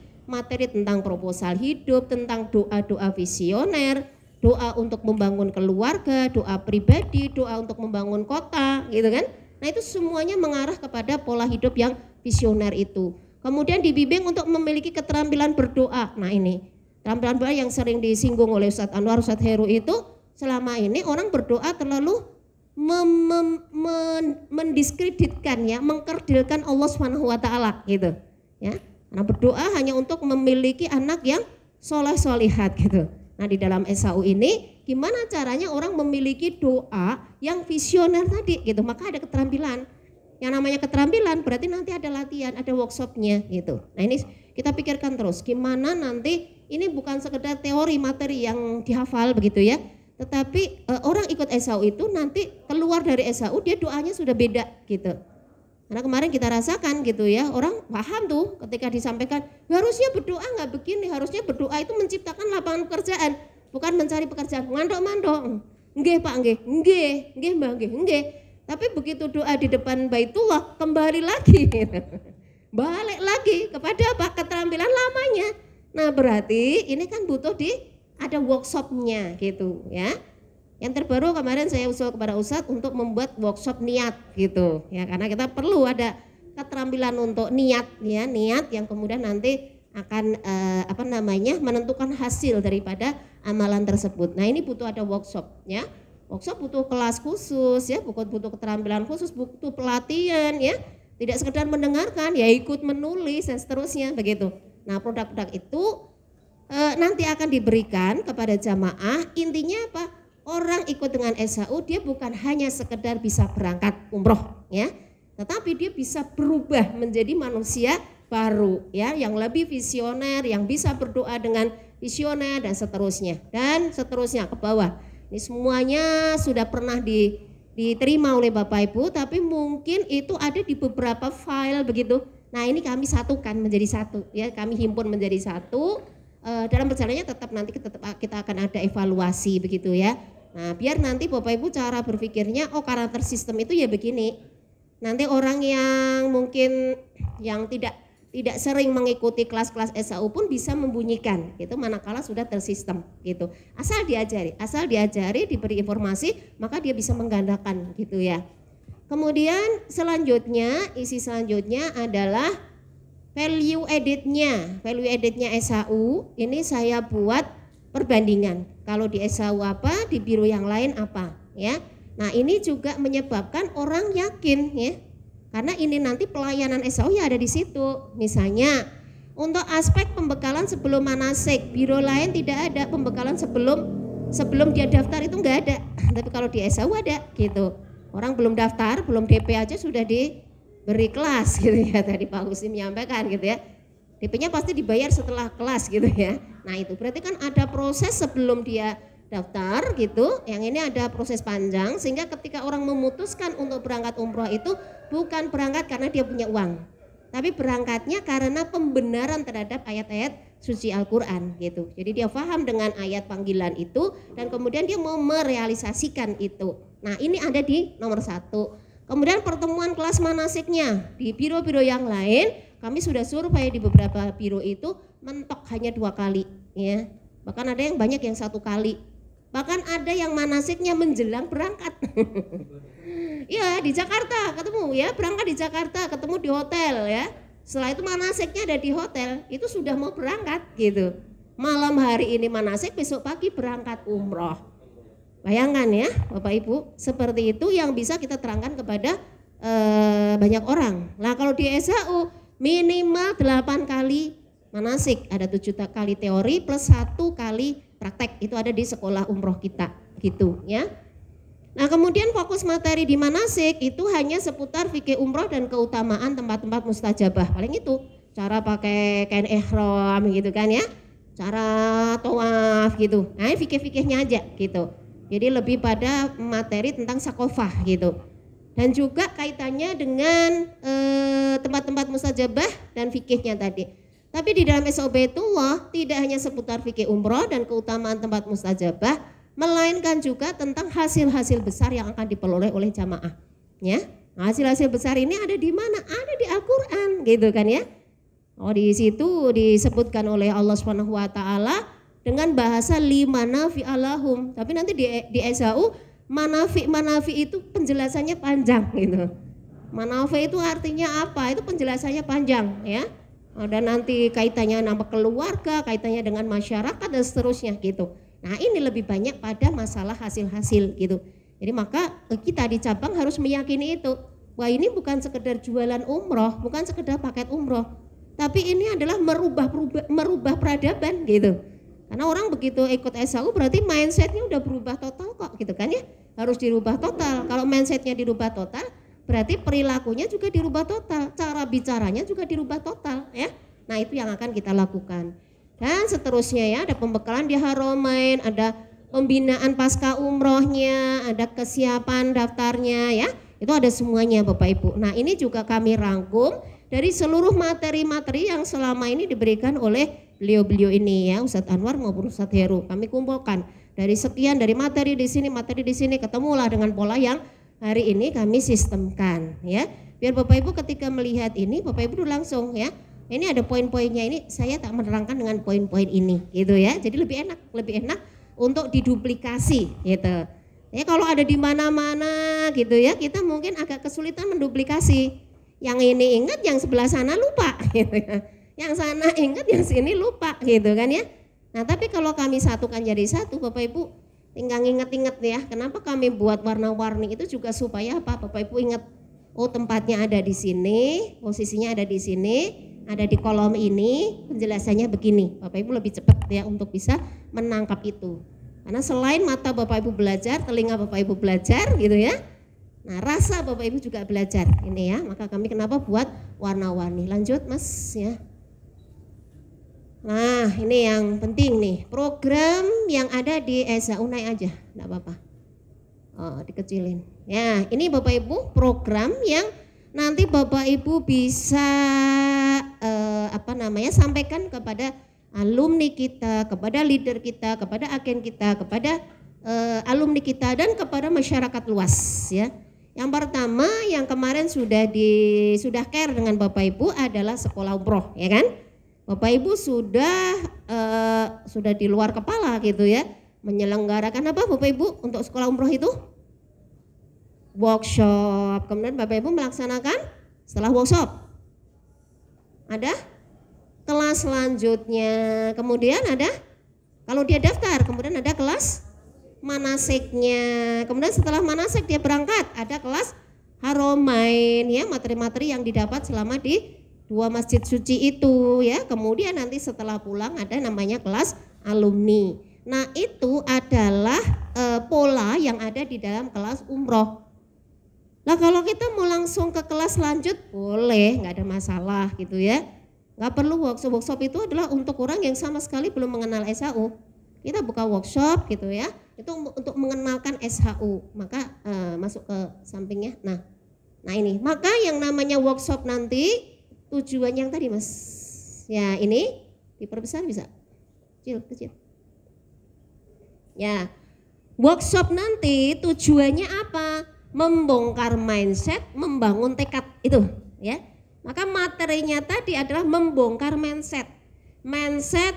tentang proposal hidup, tentang doa-doa visioner, doa untuk membangun keluarga, doa pribadi, doa untuk membangun kota, gitu kan? Nah itu semuanya mengarah kepada pola hidup yang visioner itu. Kemudian dibimbing untuk memiliki keterampilan berdoa. Nah ini keterampilan berdoa yang sering disinggung oleh Ustadz Anwar, Ustadz Heru itu selama ini orang berdoa terlalu mendiskreditkan ya, mengkerdilkan Allah Subhanahu wa taala gitu. Ya. Karena berdoa hanya untuk memiliki anak yang soleh-solihat gitu. Nah di dalam SAU ini gimana caranya orang memiliki doa yang visioner tadi gitu, maka ada keterampilan. Yang namanya keterampilan berarti nanti ada latihan, ada workshopnya gitu. Nah ini kita pikirkan terus gimana nanti ini bukan sekedar teori materi yang dihafal begitu ya, tetapi orang ikut SAU itu nanti keluar dari SAU dia doanya sudah beda gitu. Karena kemarin kita rasakan gitu ya, orang paham tuh ketika disampaikan harusnya berdoa nggak begini, harusnya berdoa itu menciptakan lapangan pekerjaan, bukan mencari pekerjaan. Mandok, nggih Pak, nggih Mbak, nggih. Tapi begitu doa di depan Baitullah kembali lagi, balik lagi kepada apa? Keterampilan lamanya. Nah berarti ini kan butuh ada workshopnya gitu ya. Yang terbaru kemarin saya usul kepada Ustadz untuk membuat workshop niat gitu ya, karena kita perlu ada keterampilan untuk niat ya, niat yang kemudian nanti akan menentukan hasil daripada amalan tersebut. Nah ini butuh ada workshop ya, workshop butuh kelas khusus ya, butuh keterampilan khusus, butuh pelatihan ya, tidak sekedar mendengarkan ya, ikut menulis dan seterusnya begitu. Nah produk-produk itu nanti akan diberikan kepada jamaah. Intinya apa? Orang ikut dengan SAU dia bukan hanya sekedar bisa berangkat umroh ya, tetapi dia bisa berubah menjadi manusia baru ya, yang lebih visioner, yang bisa berdoa dengan visioner dan seterusnya ke bawah. Ini semuanya sudah pernah diterima oleh Bapak Ibu, tapi mungkin itu ada di beberapa file begitu. Nah ini kami satukan menjadi satu ya, kami himpun menjadi satu. Dalam perjalanannya tetap nanti kita akan ada evaluasi begitu ya. Nah biar nanti Bapak Ibu cara berpikirnya, oh karakter sistem itu ya begini. Nanti orang yang mungkin yang tidak tidak sering mengikuti kelas-kelas SAU pun bisa membunyikan gitu manakala sudah tersistem gitu. Asal diajari, diberi informasi, maka dia bisa menggandakan gitu ya. Kemudian isi selanjutnya adalah value added-nya SAU. Ini saya buat perbandingan. Kalau di SAU apa, di biro yang lain apa ya. Nah, ini juga menyebabkan orang yakin ya. Karena ini nanti pelayanan SAU ya ada di situ. Misalnya untuk aspek pembekalan sebelum manasik, biro lain tidak ada pembekalan sebelum dia daftar, itu enggak ada. Tapi kalau di SAU ada gitu. Orang belum daftar, belum DP aja sudah diberi kelas gitu ya. Tadi Pak Husi menyampaikan gitu ya. DP-nya pasti dibayar setelah kelas gitu ya. Nah, itu berarti kan ada proses sebelum dia daftar gitu. Yang ini ada proses panjang sehingga ketika orang memutuskan untuk berangkat umroh itu bukan berangkat karena dia punya uang, tapi berangkatnya karena pembenaran terhadap ayat-ayat suci Al-Quran gitu. Jadi dia paham dengan ayat panggilan itu dan kemudian dia mau merealisasikan itu. Nah, ini ada di nomor 1. Kemudian pertemuan kelas manasiknya di biro-biro yang lain, kami sudah survei di beberapa biro itu mentok hanya 2 kali ya. Bahkan ada yang banyak yang 1 kali. Bahkan ada yang manasiknya menjelang berangkat. Iya, di Jakarta ketemu ya, berangkat di Jakarta, ketemu di hotel ya. Setelah itu manasiknya ada di hotel, itu sudah mau berangkat gitu. Malam hari ini manasik, besok pagi berangkat umroh. Bayangkan ya Bapak Ibu, seperti itu yang bisa kita terangkan kepada banyak orang. Nah, kalau di SAU minimal 8 kali manasik, ada 7 kali teori plus 1 kali praktek, itu ada di sekolah umroh kita gitu ya. Nah, kemudian fokus materi di manasik itu hanya seputar fikih umroh dan keutamaan tempat-tempat mustajabah. Paling itu cara pakai kain ihram gitu kan ya, cara tawaf gitu. Nah, fikih-fikihnya aja gitu. Jadi lebih pada materi tentang sakofah gitu. Dan juga kaitannya dengan tempat-tempat mustajabah dan fikihnya tadi. Tapi di dalam SAU Baitullah tidak hanya seputar fikih umroh dan keutamaan tempat mustajabah, melainkan juga tentang hasil-hasil besar yang akan diperoleh oleh jamaah. Ya, hasil-hasil besar ini ada di mana? Ada di Al-Quran, gitu kan ya? Oh, di situ disebutkan oleh Allah SWT dengan bahasa limanafi alahum. Tapi nanti di SAU manafi itu penjelasannya panjang, gitu. Manafi itu artinya apa? Itu penjelasannya panjang, ya. Dan nanti kaitannya nama keluarga, kaitannya dengan masyarakat dan seterusnya gitu. Nah, ini lebih banyak pada masalah hasil-hasil gitu. Jadi maka kita di cabang harus meyakini itu. Wah, ini bukan sekedar jualan umroh, bukan sekedar paket umroh, tapi ini adalah merubah peradaban gitu. Karena orang begitu ikut SAU berarti mindsetnya udah berubah total kok gitu kan ya. Harus dirubah total. Kalau mindsetnya dirubah total, berarti perilakunya juga dirubah total, cara bicaranya juga dirubah total ya. Nah, itu yang akan kita lakukan. Dan seterusnya ya, ada pembekalan di Haramain, ada pembinaan pasca umrohnya, ada kesiapan daftarnya ya. Itu ada semuanya Bapak Ibu. Nah, ini juga kami rangkum dari seluruh materi-materi yang selama ini diberikan oleh beliau-beliau ini ya, Ustadz Anwar maupun Ustadz Heru. Kami kumpulkan dari sekian, dari materi di sini, ketemulah dengan pola yang hari ini kami sistemkan ya. Biar Bapak Ibu ketika melihat ini, Bapak Ibu langsung ya. Ini ada poin-poinnya, ini saya tak menerangkan dengan poin-poin ini gitu ya. Jadi lebih enak untuk diduplikasi gitu. Ya, kalau ada di mana-mana gitu ya, kita mungkin agak kesulitan menduplikasi. Yang ini ingat, yang sebelah sana lupa gitu ya. Yang sana ingat, yang sini lupa gitu kan ya. Nah, tapi kalau kami satukan jadi satu Bapak Ibu, tinggal inget-inget ya, kenapa kami buat warna-warni itu juga supaya apa? Bapak Ibu ingat, oh tempatnya ada di sini, posisinya ada di sini, ada di kolom ini, penjelasannya begini. Bapak Ibu lebih cepat ya untuk bisa menangkap itu. Karena selain mata Bapak Ibu belajar, telinga Bapak Ibu belajar gitu ya. Nah, rasa Bapak Ibu juga belajar ini ya. Maka kami kenapa buat warna-warni. Lanjut Mas ya. Nah, ini yang penting nih, program yang ada di SAU naik aja, enggak apa-apa. Oh, dikecilin. Ya, ini Bapak Ibu program yang nanti Bapak Ibu bisa sampaikan kepada alumni kita, kepada leader kita, kepada agen kita, kepada alumni kita dan kepada masyarakat luas ya. Yang pertama yang kemarin sudah care dengan Bapak Ibu adalah sekolah umroh, ya kan? Bapak Ibu sudah di luar kepala gitu ya, menyelenggarakan apa Bapak Ibu untuk sekolah umroh itu? Workshop. Kemudian Bapak Ibu melaksanakan setelah workshop ada kelas selanjutnya, kemudian ada kalau dia daftar, kemudian ada kelas manasiknya, kemudian setelah manasik dia berangkat ada kelas haromain ya, materi-materi yang didapat selama di 2 masjid suci itu ya. Kemudian nanti setelah pulang ada namanya kelas alumni. Nah itu adalah pola yang ada di dalam kelas umroh. Nah kalau kita mau langsung ke kelas lanjut boleh, nggak ada masalah gitu ya. Nggak perlu workshop. Workshop itu adalah untuk orang yang sama sekali belum mengenal SHU. Kita buka workshop gitu ya, itu untuk mengenalkan SHU. Maka masuk ke sampingnya. Nah ini, maka yang namanya workshop nanti tujuan yang tadi mas, ya ini diperbesar bisa, kecil. Ya, workshop nanti tujuannya apa? Membongkar mindset, membangun tekad itu ya. Maka materinya tadi adalah membongkar mindset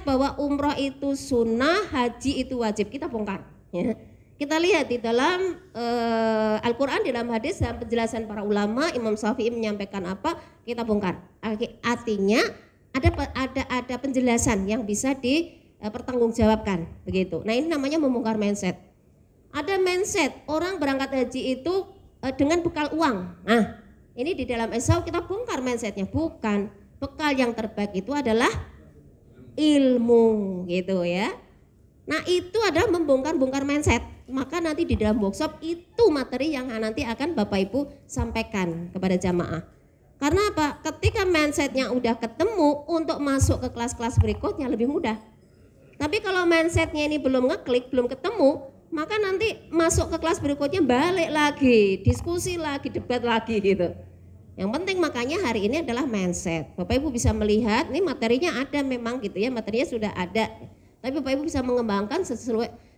bahwa umroh itu sunnah, haji itu wajib, kita bongkar ya. Kita lihat di dalam Al-Quran, di dalam hadis dan penjelasan para ulama, Imam Syafi'i menyampaikan apa, kita bongkar. Artinya ada penjelasan yang bisa dipertanggungjawabkan begitu. Nah ini namanya membongkar mindset. Ada mindset orang berangkat haji itu dengan bekal uang. Nah ini di dalam SHU kita bongkar mindsetnya. Bukan, bekal yang terbaik itu adalah ilmu gitu ya. Nah itu adalah membongkar mindset. Maka nanti di dalam workshop itu materi yang nanti akan Bapak Ibu sampaikan kepada jamaah. Karena apa? Ketika mindsetnya udah ketemu, untuk masuk ke kelas-kelas berikutnya lebih mudah. Tapi kalau mindsetnya ini belum ngeklik, belum ketemu, maka nanti masuk ke kelas berikutnya balik lagi, diskusi lagi, debat lagi gitu. Yang penting makanya hari ini adalah mindset. Bapak Ibu bisa melihat, ini materinya ada memang gitu ya, materinya sudah ada. Tapi Bapak Ibu bisa mengembangkan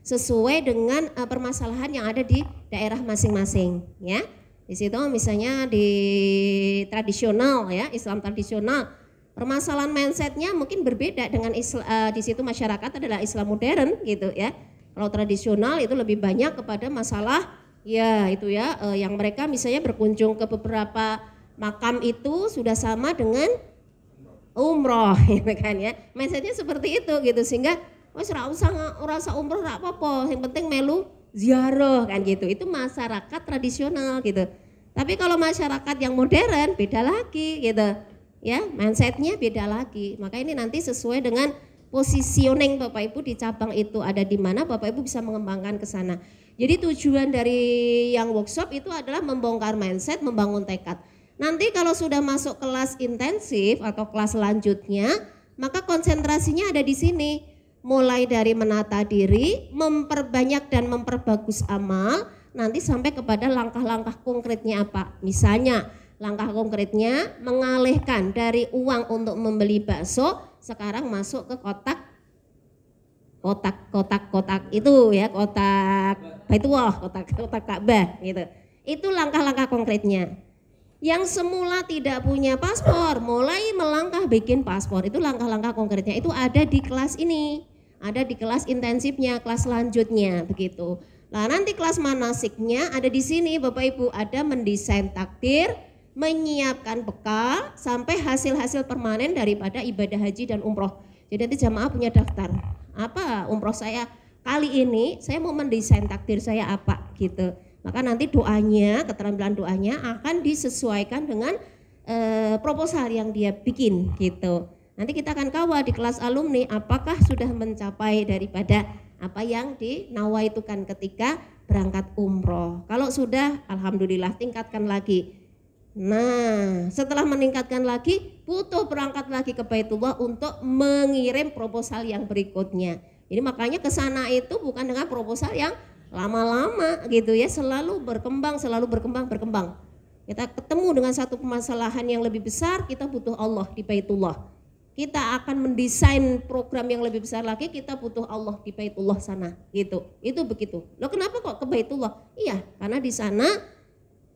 sesuai dengan permasalahan yang ada di daerah masing-masing ya. Di situ misalnya di tradisional ya, Islam tradisional, permasalahan mindsetnya mungkin berbeda dengan di situ masyarakat adalah Islam modern gitu ya. Kalau tradisional itu lebih banyak kepada masalah ya itu ya, yang mereka misalnya berkunjung ke beberapa makam itu sudah sama dengan umroh gitu kan ya. Mindsetnya seperti itu gitu, sehingga wes ora usah umroh ora apa-apa, yang penting melu ziarah kan gitu. Itu masyarakat tradisional gitu. Tapi kalau masyarakat yang modern beda lagi gitu. Ya, mindsetnya beda lagi. Maka ini nanti sesuai dengan positioning Bapak Ibu di cabang itu ada di mana, Bapak Ibu bisa mengembangkan ke sana. Jadi tujuan dari yang workshop itu adalah membongkar mindset, membangun tekad. Nanti kalau sudah masuk kelas intensif atau kelas selanjutnya, maka konsentrasinya ada di sini. Mulai dari menata diri, memperbanyak dan memperbagus amal, nanti sampai kepada langkah-langkah konkretnya apa. Misalnya langkah konkretnya mengalihkan dari uang untuk membeli bakso, sekarang masuk ke kotak itu ya, kotak Baitullah, kotak Ka'bah gitu. Itu langkah-langkah konkretnya. Yang semula tidak punya paspor mulai melangkah bikin paspor, itu langkah-langkah konkretnya. Itu ada di kelas ini, ada di kelas intensifnya, kelas selanjutnya begitu. Nah nanti kelas manasiknya ada di sini Bapak Ibu, ada mendesain takdir, menyiapkan bekal sampai hasil-hasil permanen daripada ibadah haji dan umroh. Jadi nanti jamaah punya daftar, apa umroh saya kali ini, saya mau mendesain takdir saya apa gitu. Maka nanti doanya, keterampilan doanya akan disesuaikan dengan proposal yang dia bikin gitu. Nanti kita akan kawal di kelas alumni apakah sudah mencapai daripada apa yang dinawaitukan ketika berangkat umroh. Kalau sudah, alhamdulillah, tingkatkan lagi. Nah, setelah meningkatkan lagi, butuh berangkat lagi ke Baitullah untuk mengirim proposal yang berikutnya. Jadi makanya ke sana itu bukan dengan proposal yang lama-lama gitu ya, selalu berkembang. Kita ketemu dengan satu permasalahan yang lebih besar, kita butuh Allah di Baitullah. Kita akan mendesain program yang lebih besar lagi, kita butuh Allah di Baitullah sana gitu. Itu begitu. Loh kenapa kok ke Baitullah? Iya, karena di sana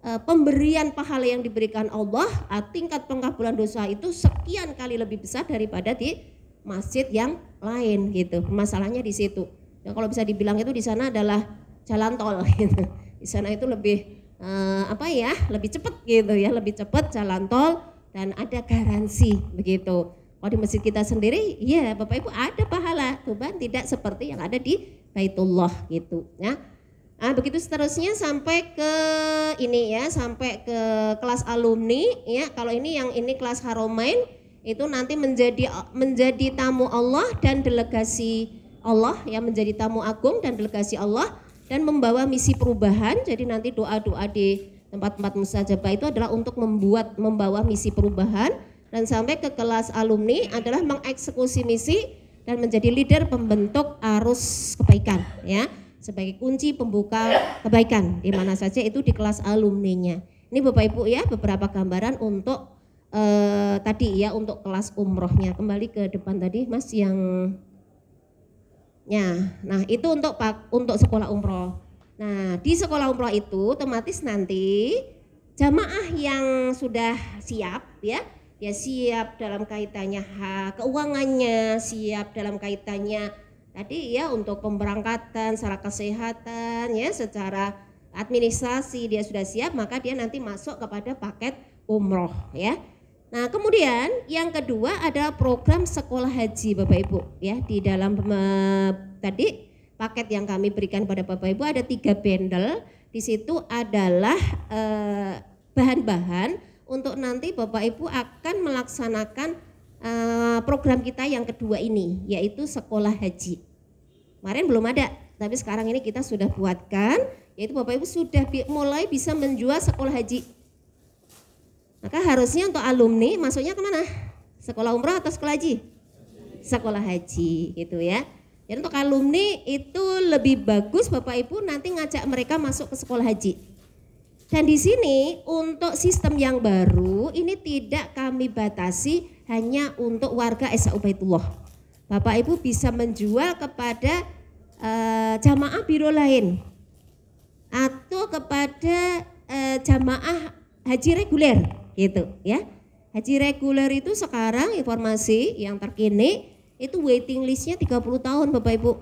pemberian pahala yang diberikan Allah, tingkat pengkabulan dosa itu sekian kali lebih besar daripada di masjid yang lain gitu. Masalahnya di situ. Dan kalau bisa dibilang itu di sana adalah jalan tol gitu. Di sana itu lebih lebih cepat gitu ya, lebih cepat jalan tol dan ada garansi begitu. Kalau di masjid kita sendiri, ya Bapak Ibu ada pahala, Tuhan tidak seperti yang ada di Baitullah gitu ya. Nah, begitu seterusnya sampai ke ini ya, sampai ke kelas alumni ya. Kalau ini yang ini kelas Haromain itu nanti menjadi tamu Allah dan delegasi Allah ya, menjadi tamu agung dan delegasi Allah dan membawa misi perubahan. Jadi nanti doa-doa di tempat-tempat mustajabah itu adalah untuk membawa misi perubahan. Dan sampai ke kelas alumni adalah mengeksekusi misi dan menjadi leader pembentuk arus kebaikan ya, sebagai kunci pembuka kebaikan di mana saja itu di kelas alumninya. Ini Bapak Ibu ya beberapa gambaran untuk tadi ya, untuk kelas umrohnya. Kembali ke depan tadi Mas yang ya, nah itu untuk sekolah umroh. Nah di sekolah umroh itu otomatis nanti jamaah yang sudah siap ya, dia siap dalam kaitannya keuangannya, siap dalam kaitannya tadi ya untuk pemberangkatan, secara kesehatan ya, secara administrasi dia sudah siap, maka dia nanti masuk kepada paket umroh ya. Nah kemudian yang kedua ada program sekolah haji Bapak Ibu ya. Di dalam tadi paket yang kami berikan pada Bapak Ibu ada 3 bundle. Di situ adalah bahan-bahan untuk nanti Bapak Ibu akan melaksanakan program kita yang kedua ini, yaitu sekolah haji. Kemarin belum ada, tapi sekarang ini kita sudah buatkan, yaitu Bapak Ibu sudah mulai bisa menjual sekolah haji. Maka harusnya untuk alumni masuknya kemana? Sekolah umroh atau sekolah haji? Sekolah haji gitu ya. Jadi untuk alumni itu lebih bagus Bapak Ibu nanti ngajak mereka masuk ke sekolah haji. Dan di sini untuk sistem yang baru ini tidak kami batasi hanya untuk warga SAU Baitullah. Bapak Ibu bisa menjual kepada jamaah biro lain atau kepada jamaah haji reguler gitu ya. Haji reguler itu sekarang informasi yang terkini itu waiting listnya 30 tahun Bapak Ibu.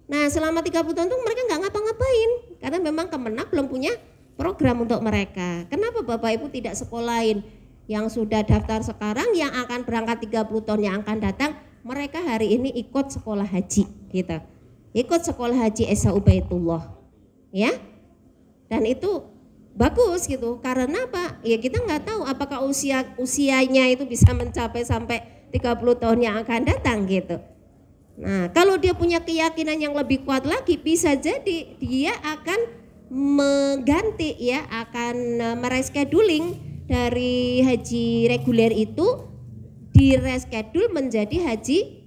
Nah selama 30 tahun itu mereka nggak ngapa-ngapain karena memang Kemenak belum punya program untuk mereka. Kenapa Bapak Ibu tidak sekolahin yang sudah daftar sekarang, yang akan berangkat 30 tahun yang akan datang, mereka hari ini ikut sekolah haji gitu. Ikut sekolah haji SAU Baitullah ya. Dan itu bagus gitu. Karena apa? Ya kita nggak tahu apakah usianya itu bisa mencapai sampai 30 tahun yang akan datang gitu. Nah, kalau dia punya keyakinan yang lebih kuat lagi, bisa jadi dia akan mengganti ya, akan merescheduling dari haji reguler itu direschedule menjadi haji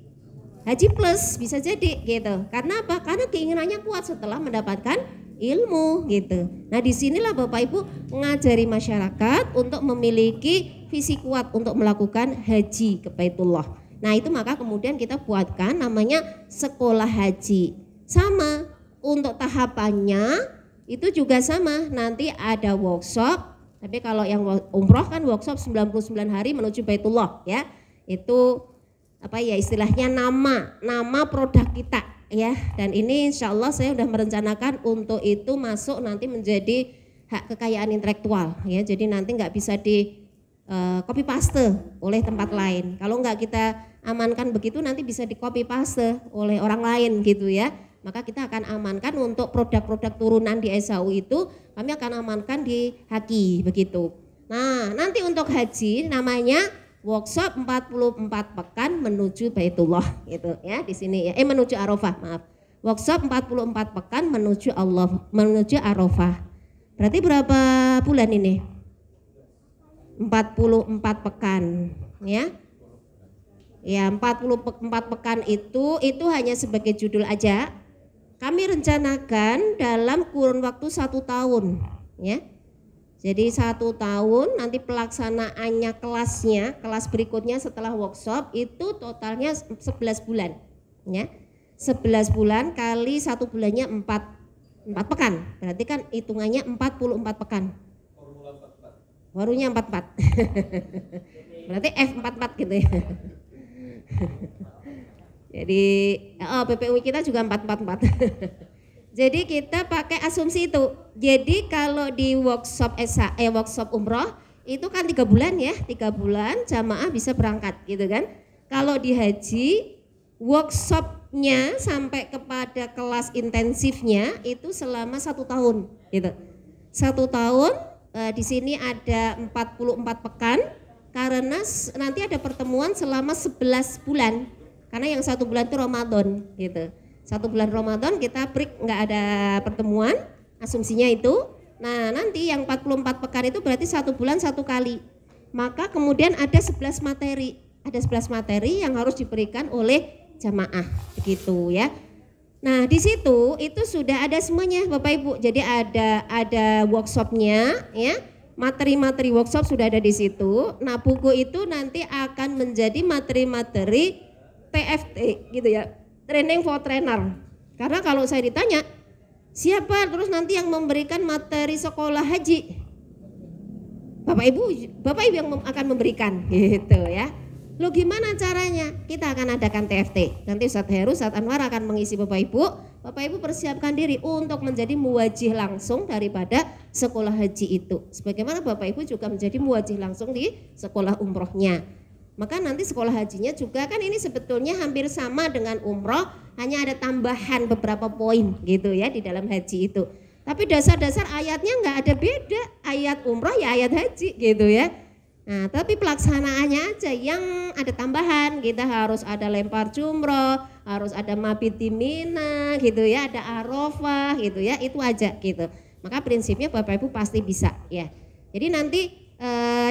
plus, bisa jadi gitu. Karena apa? Karena keinginannya kuat setelah mendapatkan ilmu gitu. Nah disinilah Bapak Ibu mengajari masyarakat untuk memiliki visi kuat untuk melakukan haji ke Baitullah. Nah itu maka kemudian kita buatkan namanya sekolah haji. Sama untuk tahapannya itu juga sama, nanti ada workshop, tapi kalau yang umroh kan workshop 99 hari menuju Baitullah ya. Itu apa ya istilahnya nama produk kita ya. Dan ini insya Allah saya sudah merencanakan untuk itu masuk nanti menjadi hak kekayaan intelektual ya. Jadi nanti nggak bisa di copy paste oleh tempat lain. Kalau nggak kita amankan begitu nanti bisa di copy paste oleh orang lain gitu ya. Maka kita akan amankan untuk produk-produk turunan di SAU itu kami akan amankan di Haki begitu. Nah nanti untuk haji namanya workshop 44 pekan menuju Baitullah gitu ya di sini ya. Menuju Arafah maaf. Workshop 44 pekan menuju Arafah. Berarti berapa bulan ini? 44 pekan ya. Ya 44 pekan itu hanya sebagai judul aja. Kami rencanakan dalam kurun waktu 1 tahun ya. Jadi 1 tahun nanti pelaksanaannya kelas berikutnya setelah workshop itu totalnya 11 bulan ya. 11 bulan kali 1 bulannya 4 pekan. Berarti kan hitungannya 44 pekan. Barunya 44. Berarti F44 gitu ya. Jadi PPU kita juga 444. Jadi kita pakai asumsi itu. Jadi kalau di workshop workshop umroh itu kan 3 bulan ya, 3 bulan jamaah bisa berangkat gitu kan. Kalau di haji workshopnya sampai kepada kelas intensifnya itu selama 1 tahun gitu. 1 tahun di sini ada 44 pekan karena nanti ada pertemuan selama 11 bulan. Karena yang 1 bulan itu Ramadan gitu. 1 bulan Ramadan kita break, nggak ada pertemuan, asumsinya itu. Nah nanti yang 44 pekan itu berarti 1 bulan 1 kali. Maka kemudian ada 11 materi. Ada 11 materi yang harus diberikan oleh jamaah begitu ya. Nah di situ itu sudah ada semuanya Bapak Ibu. Jadi ada workshopnya ya. Materi-materi workshop sudah ada di situ. Nah buku itu nanti akan menjadi materi-materi TFT gitu ya. Training for trainer. Karena kalau saya ditanya siapa terus nanti yang memberikan materi sekolah haji, Bapak Ibu yang akan memberikan gitu ya. Lo gimana caranya? Kita akan adakan TFT. Nanti Ustadz Heru, Ustadz Anwar akan mengisi Bapak Ibu persiapkan diri untuk menjadi muwajih langsung daripada sekolah haji itu. Sebagaimana Bapak Ibu juga menjadi muwajih langsung di sekolah umrohnya. Maka nanti sekolah hajinya juga kan ini sebetulnya hampir sama dengan umroh, hanya ada tambahan beberapa poin gitu ya di dalam haji itu. Tapi dasar-dasar ayatnya nggak ada beda, ayat umroh ya ayat haji gitu ya. Nah tapi pelaksanaannya aja yang ada tambahan, kita harus ada lempar jumroh, harus ada mabit di Mina gitu ya, ada Arafah gitu ya, itu aja gitu. Maka prinsipnya Bapak Ibu pasti bisa ya. Jadi nanti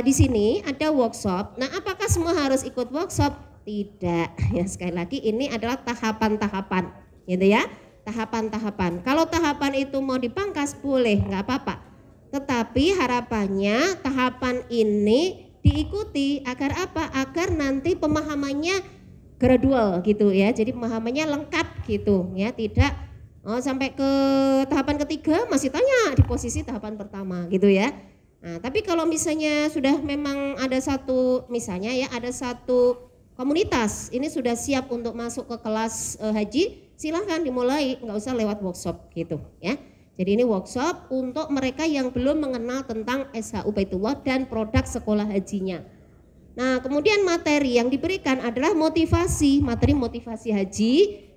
di sini ada workshop. Nah, apakah semua harus ikut workshop? Tidak. Ya, sekali lagi ini adalah tahapan-tahapan, gitu ya. Tahapan-tahapan. Kalau tahapan itu mau dipangkas boleh, nggak apa-apa. Tetapi harapannya tahapan ini diikuti agar apa? Agar nanti pemahamannya gradual gitu ya. Jadi pemahamannya lengkap gitu ya. Tidak sampai ke tahapan ketiga masih tanya di posisi tahapan pertama gitu ya. Nah, tapi kalau misalnya sudah memang ada satu, misalnya ya ada satu komunitas ini sudah siap untuk masuk ke kelas haji, silahkan dimulai, nggak usah lewat workshop gitu ya. Jadi ini workshop untuk mereka yang belum mengenal tentang SHU Baitullah dan produk sekolah hajinya. Nah kemudian materi yang diberikan adalah materi motivasi haji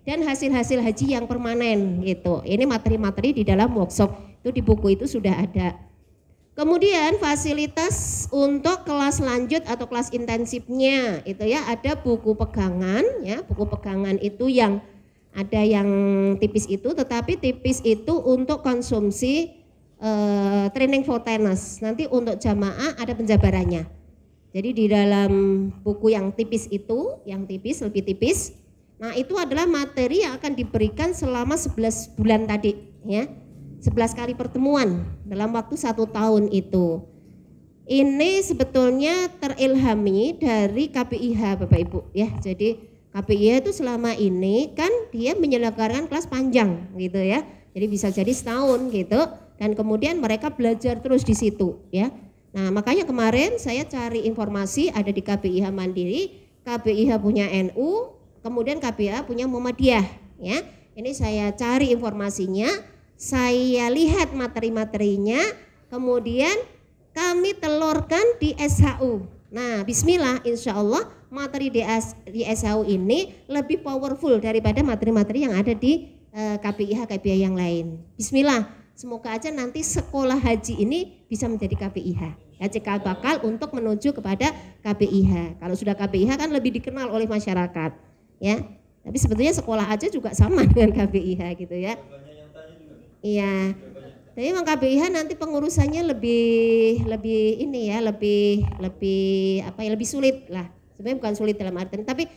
dan hasil-hasil haji yang permanen gitu. Ini materi-materi di dalam workshop itu di buku itu sudah ada. Kemudian fasilitas untuk kelas lanjut atau kelas intensifnya itu ya ada buku pegangan ya, buku pegangan itu yang ada yang tipis itu, tetapi tipis itu untuk konsumsi training for trainers. Nanti untuk jamaah ada penjabarannya. Jadi di dalam buku yang tipis itu, yang tipis lebih tipis, nah itu adalah materi yang akan diberikan selama 11 bulan tadi ya. 11 kali pertemuan dalam waktu 1 tahun itu. Ini sebetulnya terilhami dari KPIH Bapak Ibu ya. Jadi KPIH itu selama ini kan dia menyelenggarakan kelas panjang gitu ya. Jadi bisa jadi setahun gitu dan kemudian mereka belajar terus di situ ya. Nah, makanya kemarin saya cari informasi ada di KPIH Mandiri, KPIH punya NU, kemudian KPIH punya Muhammadiyah ya. Ini saya cari informasinya. Saya lihat materi-materinya, kemudian kami telurkan di SHU. Nah bismillah insya Allah materi di SHU ini lebih powerful daripada materi-materi yang ada di KPIH yang lain. Bismillah, semoga aja nanti sekolah haji ini bisa menjadi KPIH. Ya, cikal bakal untuk menuju kepada KPIH. Kalau sudah KPIH kan lebih dikenal oleh masyarakat. Ya, tapi sebetulnya sekolah aja juga sama dengan KPIH gitu ya. Iya, tapi memang KPIH nanti pengurusannya lebih ini ya, lebih sulit lah. Sebenarnya bukan sulit dalam artian, tapi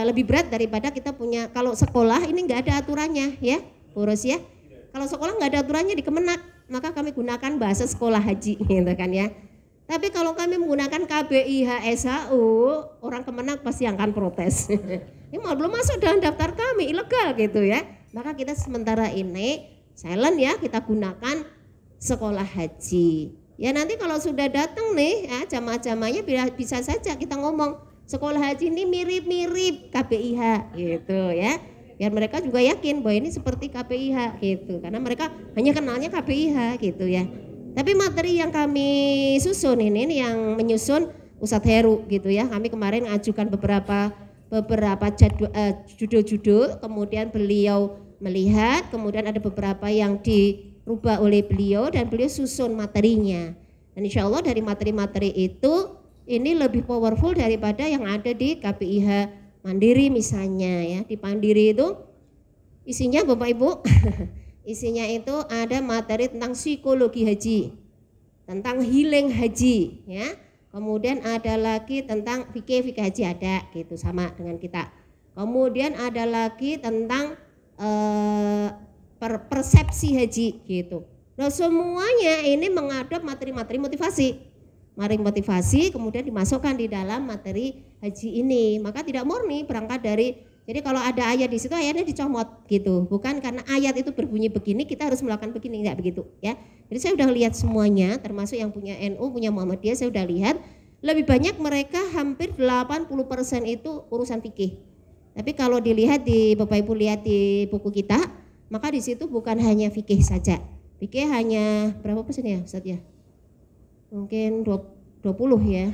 lebih berat daripada kita punya. Kalau sekolah ini nggak ada aturannya ya, Boros ya. Kalau sekolah nggak ada aturannya di Kemenak, maka kami gunakan bahasa sekolah haji, gitu kan ya. Tapi kalau kami menggunakan KPIH SHU, orang Kemenak pasti akan protes. Ini belum masuk dalam daftar kami, ilegal gitu ya. Maka kita sementara ini silent ya, kita gunakan sekolah haji. Ya nanti kalau sudah datang nih ya, jamaah-jamaahnya bisa saja kita ngomong sekolah haji ini mirip-mirip KPIH gitu ya. Biar mereka juga yakin bahwa ini seperti KPIH gitu. Karena mereka hanya kenalnya KPIH gitu ya. Tapi materi yang kami susun ini yang menyusun Ustadz Heru gitu ya. Kami kemarin ajukan beberapa judul-judul, kemudian beliau melihat, kemudian ada beberapa yang dirubah oleh beliau dan beliau susun materinya. Dan insya Allah dari materi-materi itu ini lebih powerful daripada yang ada di KPIH Mandiri misalnya ya. Di Mandiri itu isinya Bapak Ibu, isinya itu ada materi tentang psikologi haji, tentang healing haji ya. Kemudian ada lagi tentang fikih haji ada gitu sama dengan kita. Kemudian ada lagi tentang persepsi haji gitu. Nah semuanya ini mengadop materi-materi motivasi. Materi motivasi kemudian dimasukkan di dalam materi haji ini. Maka tidak murni berangkat dari, jadi kalau ada ayat di situ ayatnya dicomot gitu. Bukan karena ayat itu berbunyi begini kita harus melakukan begini, enggak begitu ya. Jadi saya sudah lihat semuanya termasuk yang punya NU, punya Muhammadiyah saya sudah lihat. Lebih banyak mereka hampir 80% itu urusan fikih. Tapi kalau dilihat Bapak Ibu lihat di buku kita, maka di situ bukan hanya fikih saja. Fikih hanya berapa persen ya Ustaz ya? Mungkin 20 ya.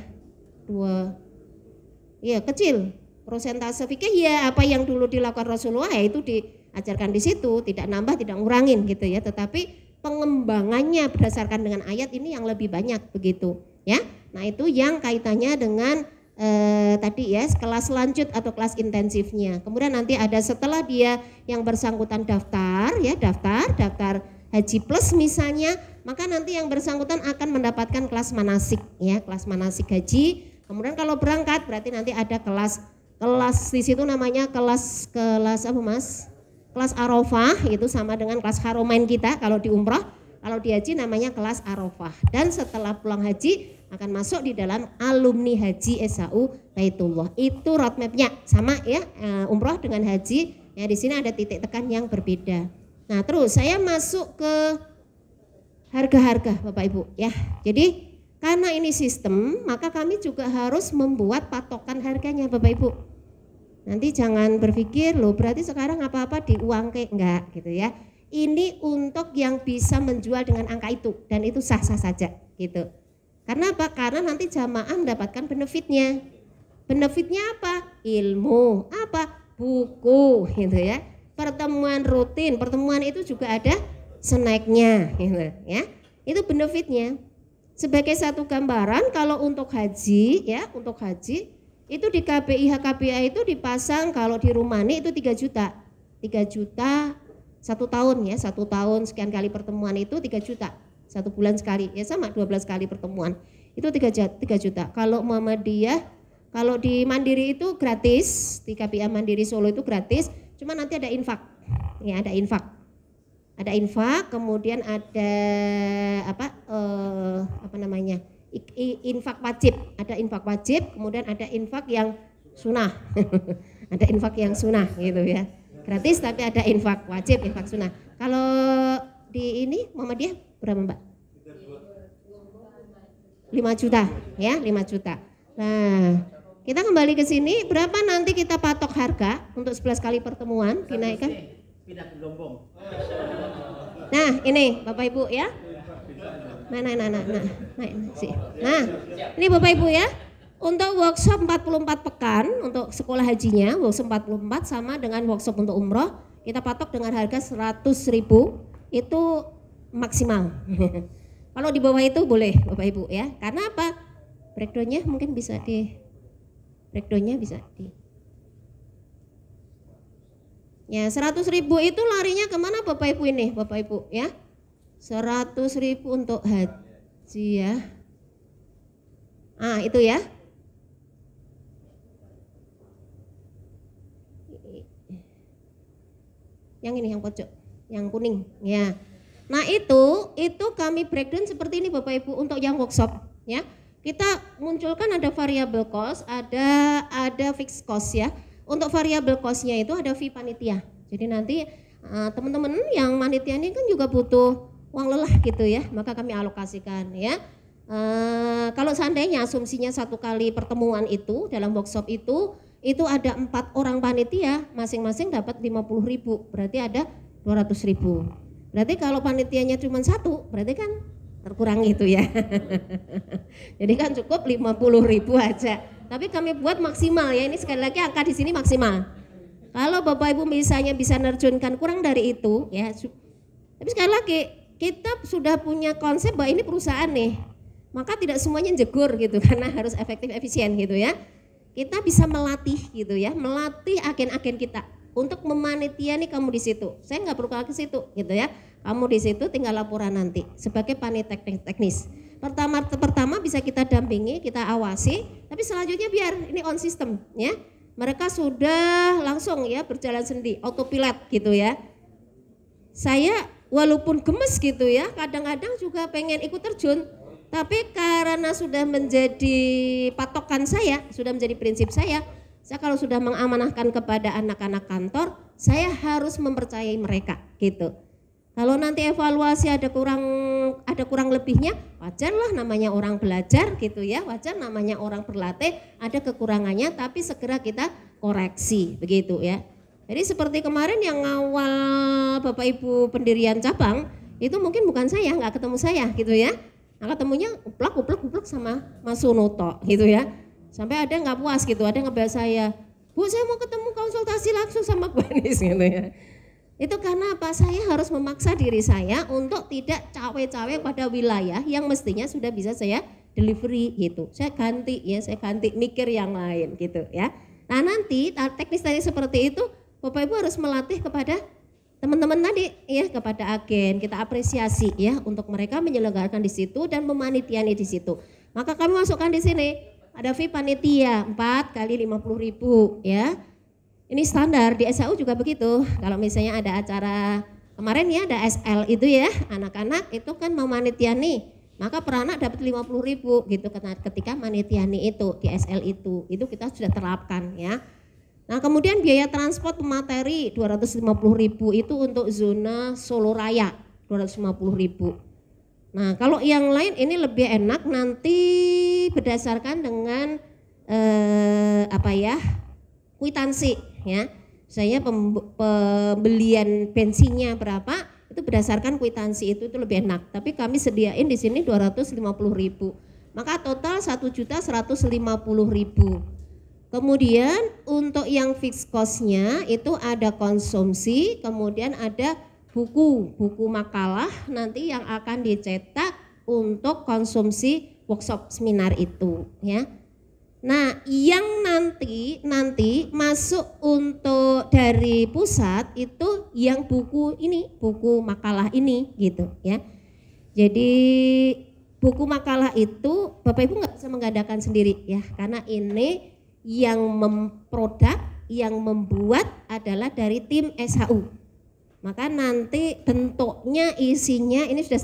Iya kecil. Persentase fikih ya apa yang dulu dilakukan Rasulullah ya itu diajarkan di situ, tidak nambah, tidak ngurangin gitu ya. Tetapi pengembangannya berdasarkan dengan ayat ini yang lebih banyak begitu ya. Nah itu yang kaitannya dengan tadi ya kelas lanjut atau kelas intensifnya. Kemudian nanti ada setelah dia yang bersangkutan daftar ya, daftar haji plus misalnya, maka nanti yang bersangkutan akan mendapatkan kelas manasik ya, kelas manasik haji. Kemudian kalau berangkat berarti nanti ada kelas di situ namanya kelas apa Mas? Kelas Arafah, itu sama dengan kelas Haromain kita kalau di umrah. Kalau di haji namanya kelas Arafah. Dan setelah pulang haji akan masuk di dalam alumni haji SAU Baitullah. Itu roadmapnya sama ya, umrah dengan haji. Ya di sini ada titik tekan yang berbeda. Nah terus saya masuk ke harga-harga Bapak Ibu ya. Jadi karena ini sistem maka kami juga harus membuat patokan harganya Bapak Ibu. Nanti jangan berpikir loh berarti sekarang apa-apa diuangke, enggak gitu ya. Ini untuk yang bisa menjual dengan angka itu dan itu sah-sah saja gitu. Karena apa? Karena nanti jamaah mendapatkan benefitnya. Benefitnya apa? Ilmu, apa? Buku gitu ya. Pertemuan rutin, pertemuan itu juga ada snacknya gitu ya. Itu benefitnya. Sebagai satu gambaran kalau untuk haji ya, untuk haji itu di KPIH itu dipasang kalau di Rumani itu 3 juta. 3 juta 1 tahun ya, 1 tahun sekian kali pertemuan itu 3 juta. 1 bulan sekali ya sama 12 kali pertemuan itu 3 juta. Kalau Muhammadiyah, kalau di Mandiri itu gratis, di KPIH Mandiri Solo itu gratis, cuma nanti ada infak ya, ada infak kemudian ada apa namanya infak wajib, ada infak wajib, kemudian ada infak yang sunnah ada infak yang sunnah gitu ya, gratis tapi ada infak wajib, infak sunnah. Kalau di ini Muhammadiyah berapa Mbak? 5 juta ya, 5 juta. Nah kita kembali ke sini, berapa nanti kita patok harga untuk 11 kali pertemuan dinaikkan? Pindah ke Gombong. Nah ini Bapak Ibu ya. Nah, ini Bapak Ibu ya. Untuk workshop 44 pekan untuk sekolah hajinya, workshop 44 sama dengan workshop untuk umroh, kita patok dengan harga 100.000 itu maksimal. Kalau di bawah itu boleh Bapak Ibu ya. Karena apa? Breakdownnya mungkin bisa ya 100.000 itu larinya kemana Bapak Ibu ini Bapak Ibu ya. 100.000 untuk haji ya. Itu ya. Yang ini yang pojok, yang kuning ya. Nah itu kami breakdown seperti ini Bapak Ibu untuk yang workshop ya. Kita munculkan ada variable cost, ada fixed cost ya. Untuk variable costnya itu ada fee panitia. Jadi nanti teman-teman yang panitia ini kan juga butuh uang lelah gitu ya, maka kami alokasikan ya. Kalau seandainya asumsinya 1 kali pertemuan itu dalam workshop itu ada 4 orang panitia, masing-masing dapat 50.000, berarti ada 200.000. Berarti kalau panitianya cuma 1, berarti kan terkurang itu ya. Jadi kan cukup 50.000 aja. Tapi kami buat maksimal ya, ini sekali lagi angka di sini maksimal. Kalau Bapak Ibu misalnya bisa nerjunkan kurang dari itu ya. Tapi sekali lagi kita sudah punya konsep bahwa ini perusahaan nih. Maka tidak semuanya jegur gitu karena harus efektif efisien gitu ya. Kita bisa melatih gitu ya, melatih agen-agen kita untuk memanitiani kamu di situ. Saya nggak perlu ke situ gitu ya. Kamu di situ tinggal laporan nanti sebagai panitia teknis. Pertama bisa kita dampingi, kita awasi, tapi selanjutnya biar ini on system ya. Mereka sudah langsung ya berjalan sendiri, autopilot gitu ya. Saya walaupun gemes gitu ya, kadang-kadang juga pengen ikut terjun. Tapi karena sudah menjadi patokan saya, sudah menjadi prinsip saya kalau sudah mengamanahkan kepada anak-anak kantor, saya harus mempercayai mereka gitu. Kalau nanti evaluasi ada kurang lebihnya, wajarlah namanya orang belajar gitu ya, wajar namanya orang berlatih, ada kekurangannya tapi segera kita koreksi begitu ya. Jadi seperti kemarin yang awal Bapak Ibu pendirian cabang, itu mungkin bukan saya, nggak ketemu saya gitu ya. Nah, ketemunya uplak sama Mas Sunoto gitu ya. Sampai ada nggak puas gitu, ada ngebahas saya, Bu saya mau ketemu konsultasi langsung sama Bu Anies gitu ya. Itu karena apa? Saya harus memaksa diri saya untuk tidak cawe-cawe pada wilayah yang mestinya sudah bisa saya delivery gitu. Saya ganti mikir yang lain gitu ya. Nah nanti teknis tadi seperti itu Bapak Ibu harus melatih kepada teman-teman tadi ya, kepada agen, kita apresiasi ya untuk mereka menyelenggarakan di situ dan memanitiani di situ. Maka kami masukkan di sini ada fee panitia 4 kali 50.000 ya. Ini standar di SAU juga begitu. Kalau misalnya ada acara kemarin ya ada SL itu ya, anak-anak itu kan mau manitiani, maka per anak dapat 50.000 gitu ketika manitiani itu di SL itu kita sudah terapkan ya. Nah kemudian biaya transport pemateri 250.000 itu untuk zona Solo Raya 250.000. Nah kalau yang lain ini lebih enak nanti berdasarkan dengan kwitansi ya. Saya pembelian bensinnya berapa itu berdasarkan kwitansi itu lebih enak. Tapi kami sediain di sini 250.000. Maka total 1.150.000. Kemudian untuk yang fixed cost-nya itu ada konsumsi, kemudian ada buku makalah nanti yang akan dicetak untuk konsumsi workshop seminar itu ya. Nah, yang nanti masuk untuk dari pusat itu yang buku makalah ini gitu ya. Jadi buku makalah itu Bapak Ibu nggak bisa menggandakan sendiri ya, karena ini yang memproduk, yang membuat adalah dari tim SHU. Maka nanti bentuknya, isinya ini sudah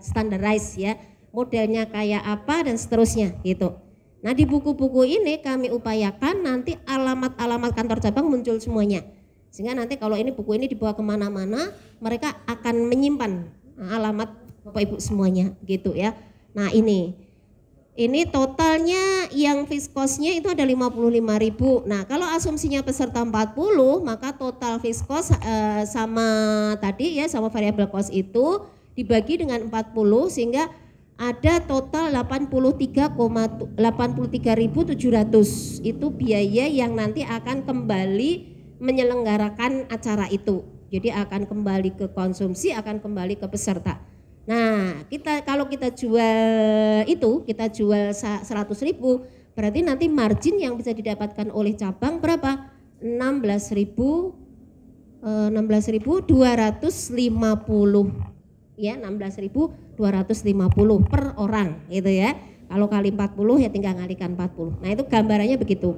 standarized ya, modelnya kayak apa dan seterusnya gitu. Nah di buku-buku ini kami upayakan nanti alamat-alamat kantor cabang muncul semuanya. Sehingga nanti kalau ini buku ini dibawa kemana-mana, mereka akan menyimpan alamat Bapak Ibu semuanya gitu ya. Nah ini totalnya yang fixed cost-nya itu ada 55.000. Nah kalau asumsinya peserta 40 maka total fixed cost sama tadi ya sama variable cost itu dibagi dengan 40 sehingga ada total 83.700 itu biaya yang nanti akan kembali menyelenggarakan acara itu. Jadi akan kembali ke konsumsi, akan kembali ke peserta. Nah, kalau kita jual 100.000 berarti nanti margin yang bisa didapatkan oleh cabang berapa? 16.250 ya, 16.250 per orang gitu ya. Kalau kali 40 ya tinggal ngalikan 40. Nah, itu gambarannya begitu.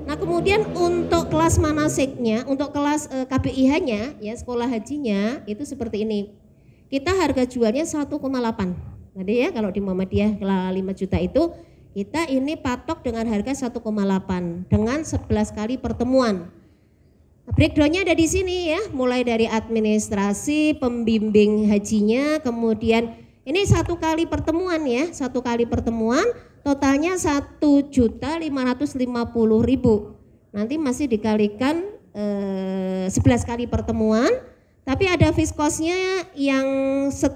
Nah, kemudian untuk kelas manasiknya, untuk kelas KPIH-nya ya, sekolah hajinya itu seperti ini. Kita harga jualnya 1,8. Tadi ya kalau di Muhammadiyah 5 juta itu kita ini patok dengan harga 1,8 dengan 11 kali pertemuan. Breakdownnya ada di sini ya, mulai dari administrasi, pembimbing hajinya, kemudian ini 1 kali pertemuan ya, 1 kali pertemuan totalnya 1.550.000. Nanti masih dikalikan 11 kali pertemuan, tapi ada fixed cost-nya yang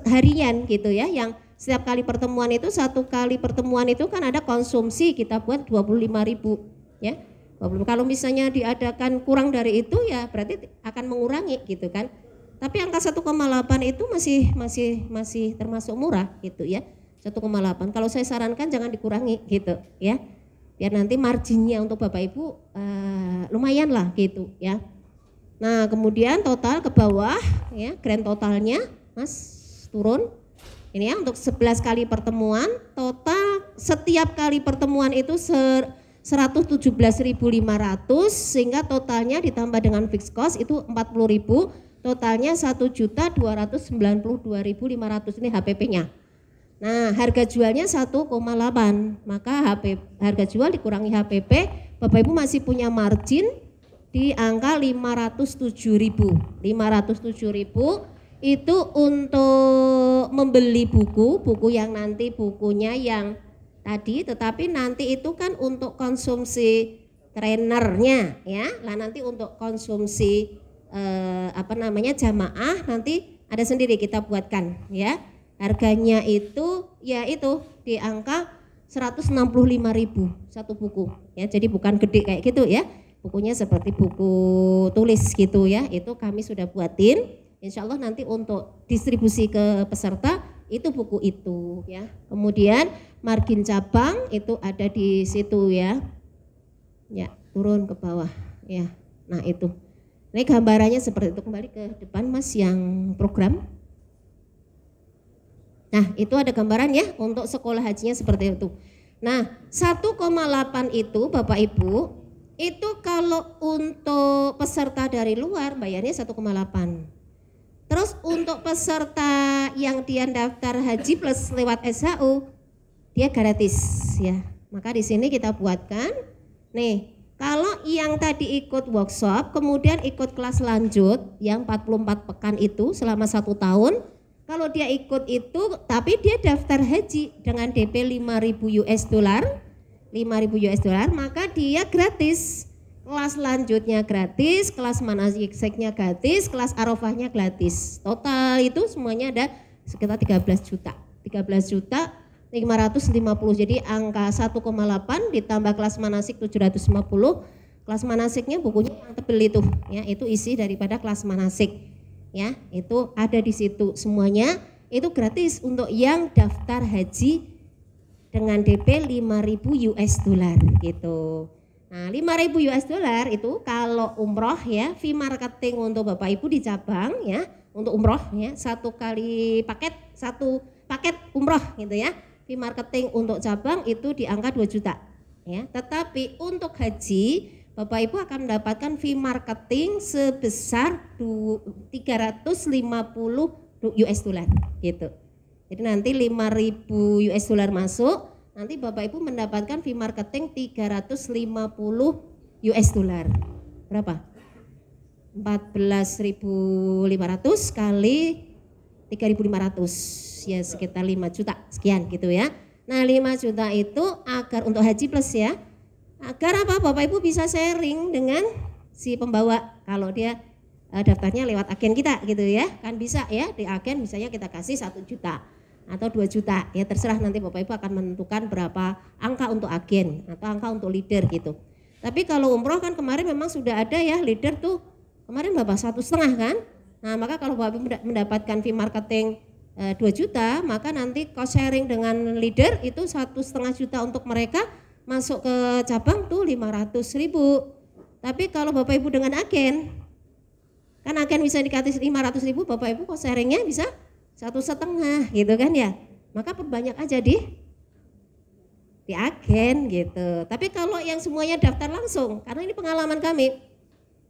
harian gitu ya, yang setiap kali pertemuan itu 1 kali pertemuan itu kan ada konsumsi, kita buat 25.000 ya. Kalau misalnya diadakan kurang dari itu ya berarti akan mengurangi gitu kan. Tapi angka 1,8 itu masih termasuk murah gitu ya. 1,8. Kalau saya sarankan jangan dikurangi gitu ya. Biar nanti marginnya untuk Bapak Ibu lumayan lah gitu ya. Nah, kemudian total ke bawah ya, grand totalnya Mas turun. Ini ya untuk 11 kali pertemuan, total setiap kali pertemuan itu 117.500 sehingga totalnya ditambah dengan fixed cost itu 40.000, totalnya 1.292.500 ini HPP-nya. Nah, harga jualnya 1,8, maka harga jual dikurangi HPP, Bapak Ibu masih punya margin di angka 507.000. 507.000 itu untuk membeli buku yang nanti bukunya yang tadi, tetapi nanti itu kan untuk konsumsi trainernya ya. Lah nanti untuk konsumsi jamaah nanti ada sendiri kita buatkan ya. Harganya itu ya itu di angka 165.000 satu buku ya. Jadi bukan gede kayak gitu ya. Bukunya seperti buku tulis gitu ya. Itu kami sudah buatin. Insya Allah nanti untuk distribusi ke peserta itu buku itu ya. Kemudian margin cabang itu ada di situ ya. Ya, turun ke bawah ya. Nah, itu. Ini gambarannya seperti itu. Kembali ke depan Mas yang program. Nah, itu ada gambaran ya untuk sekolah hajinya seperti itu. Nah, 1,8 itu Bapak Ibu, itu kalau untuk peserta dari luar bayarnya 1,8. Terus untuk peserta yang dia daftar haji plus lewat SHU, dia gratis ya. Maka di sini kita buatkan, nih kalau yang tadi ikut workshop, kemudian ikut kelas lanjut yang 44 pekan itu selama 1 tahun, kalau dia ikut itu, tapi dia daftar haji dengan DP 5.000 US dollar, 5.000 US dollar, maka dia gratis. Kelas lanjutnya gratis, kelas manasiknya gratis, kelas arafahnya gratis. Total itu semuanya ada sekitar 13 juta. 13 juta 550. Jadi angka 1,8 ditambah kelas manasik 750. Kelas manasiknya bukunya yang tebel itu ya, itu isi daripada kelas manasik. Ya, itu ada di situ semuanya. Itu gratis untuk yang daftar haji dengan DP 5.000 US dollar gitu. Nah, 5.000 US dollar itu kalau umroh ya, fee marketing untuk Bapak Ibu di cabang ya, untuk umroh ya, 1 kali paket, 1 paket umroh gitu ya. Fee marketing untuk cabang itu di angka 2 juta ya. Tetapi untuk haji Bapak Ibu akan mendapatkan fee marketing sebesar 350 US dollar gitu. Jadi nanti 5.000 US dollar masuk, nanti Bapak Ibu mendapatkan fee marketing 350 US dollar. Berapa? 14.500 kali 3.500 ya sekitar 5 juta sekian gitu ya. Nah 5 juta itu agar untuk haji plus ya. Agar apa? Bapak Ibu bisa sharing dengan si pembawa kalau dia daftarnya lewat agen kita gitu ya. Kan bisa ya, di agen misalnya kita kasih 1 juta. Atau 2 juta ya, terserah nanti Bapak Ibu akan menentukan berapa angka untuk agen atau angka untuk leader gitu. Tapi kalau umroh kan kemarin memang sudah ada ya leader tuh kemarin berapa 1,5 kan. Nah maka kalau Bapak Ibu mendapatkan fee marketing 2 juta, maka nanti cost sharing dengan leader itu 1,5 juta untuk mereka masuk ke cabang tuh 500.000. Tapi kalau Bapak Ibu dengan agen, kan agen bisa dikasih 500.000, Bapak Ibu cost sharingnya bisa 1,5 gitu kan ya, maka perbanyak aja di agen gitu. Tapi kalau yang semuanya daftar langsung, karena ini pengalaman kami,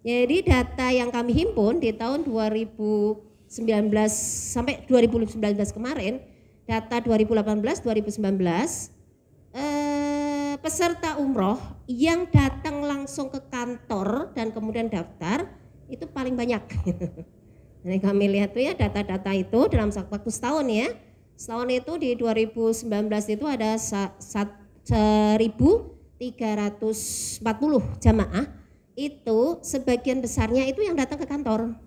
jadi data yang kami himpun di tahun 2019 sampai 2019 kemarin, data 2018-2019, peserta umroh yang datang langsung ke kantor dan kemudian daftar itu paling banyak. Jadi kami lihat tuh ya data-data itu dalam waktu setahun ya. Setahun itu di 2019 itu ada 1.340 jamaah. Itu sebagian besarnya itu yang datang ke kantor.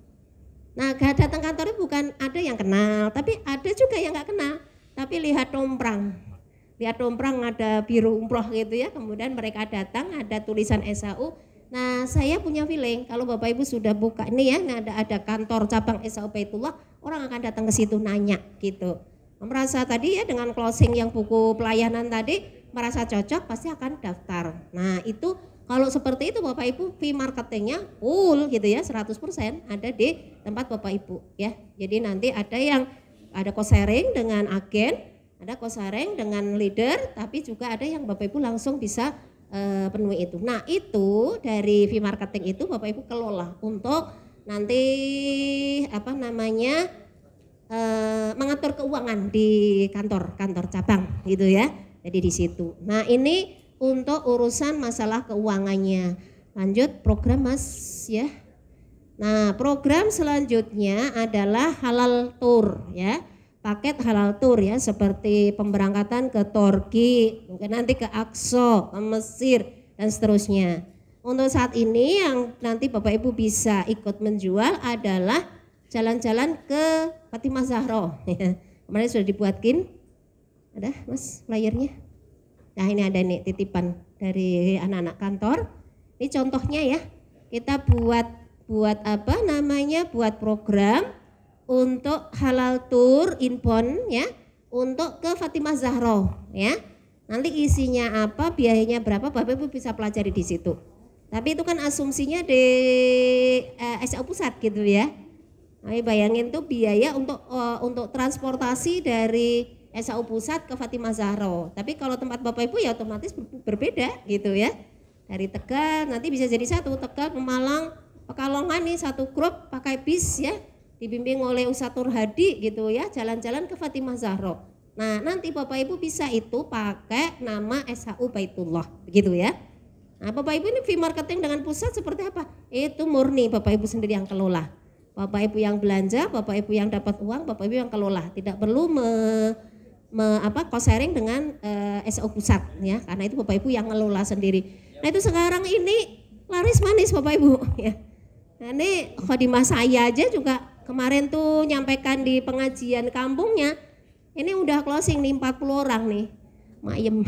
Nah, datang kantor itu bukan ada yang kenal, tapi ada juga yang nggak kenal. Tapi lihat domprang ada biru umroh gitu ya. Kemudian mereka datang, ada tulisan SAU. Nah, saya punya feeling kalau Bapak Ibu sudah buka ini ya, ada kantor cabang SAU Baitullah, orang akan datang ke situ nanya gitu. Merasa tadi ya dengan closing yang buku pelayanan tadi merasa cocok pasti akan daftar. Nah, itu kalau seperti itu Bapak Ibu fee marketingnya full gitu ya, 100% ada di tempat Bapak Ibu ya. Jadi nanti ada co-sharing dengan agen, ada co-sharing dengan leader, tapi juga ada yang Bapak Ibu langsung bisa penuhi itu. Nah, itu dari fee marketing itu Bapak Ibu kelola untuk nanti mengatur keuangan di kantor cabang gitu ya. Jadi di situ. Nah, ini untuk urusan masalah keuangannya. Lanjut program Mas ya. Nah, program selanjutnya adalah halal tour ya. Paket halal tour ya, seperti pemberangkatan ke Turki, mungkin nanti ke Aqsa, ke Mesir dan seterusnya. Untuk saat ini yang nanti Bapak Ibu bisa ikut menjual adalah jalan-jalan ke Fatimah Zahra. Kemarin sudah dibuatkin. Ada Mas flyernya? Nah, ini ada nih titipan dari anak-anak kantor. Ini contohnya ya, kita buat program untuk halal tour inbound ya, untuk ke Fatimah Zahra ya. Nanti isinya apa, biayanya berapa, Bapak Ibu bisa pelajari di situ. Tapi itu kan asumsinya di SAU pusat gitu ya. Nah, bayangin tuh biaya untuk transportasi dari SAU pusat ke Fatimah Zahra. Tapi kalau tempat Bapak Ibu ya otomatis berbeda gitu ya. Dari Tegal nanti bisa jadi satu, Tegal, Pemalang, Pekalongan nih satu grup pakai bis ya, dibimbing oleh Ustadz Nur Hadi gitu ya, jalan-jalan ke Fatimah Zahra. Nah, nanti Bapak Ibu bisa itu pakai nama SAU Baitullah begitu ya. Nah, Bapak Ibu ini fee marketing dengan pusat seperti apa? Itu murni Bapak Ibu sendiri yang kelola. Bapak Ibu yang belanja, Bapak Ibu yang dapat uang, Bapak Ibu yang kelola. Tidak perlu co-sharing dengan SAU pusat ya, karena itu Bapak Ibu yang ngelola sendiri. Nah, itu sekarang ini laris manis Bapak Ibu ya. Nah, ini khadimah saya aja juga kemarin tuh nyampaikan di pengajian kampungnya, ini udah closing nih 40 orang nih. Mayem.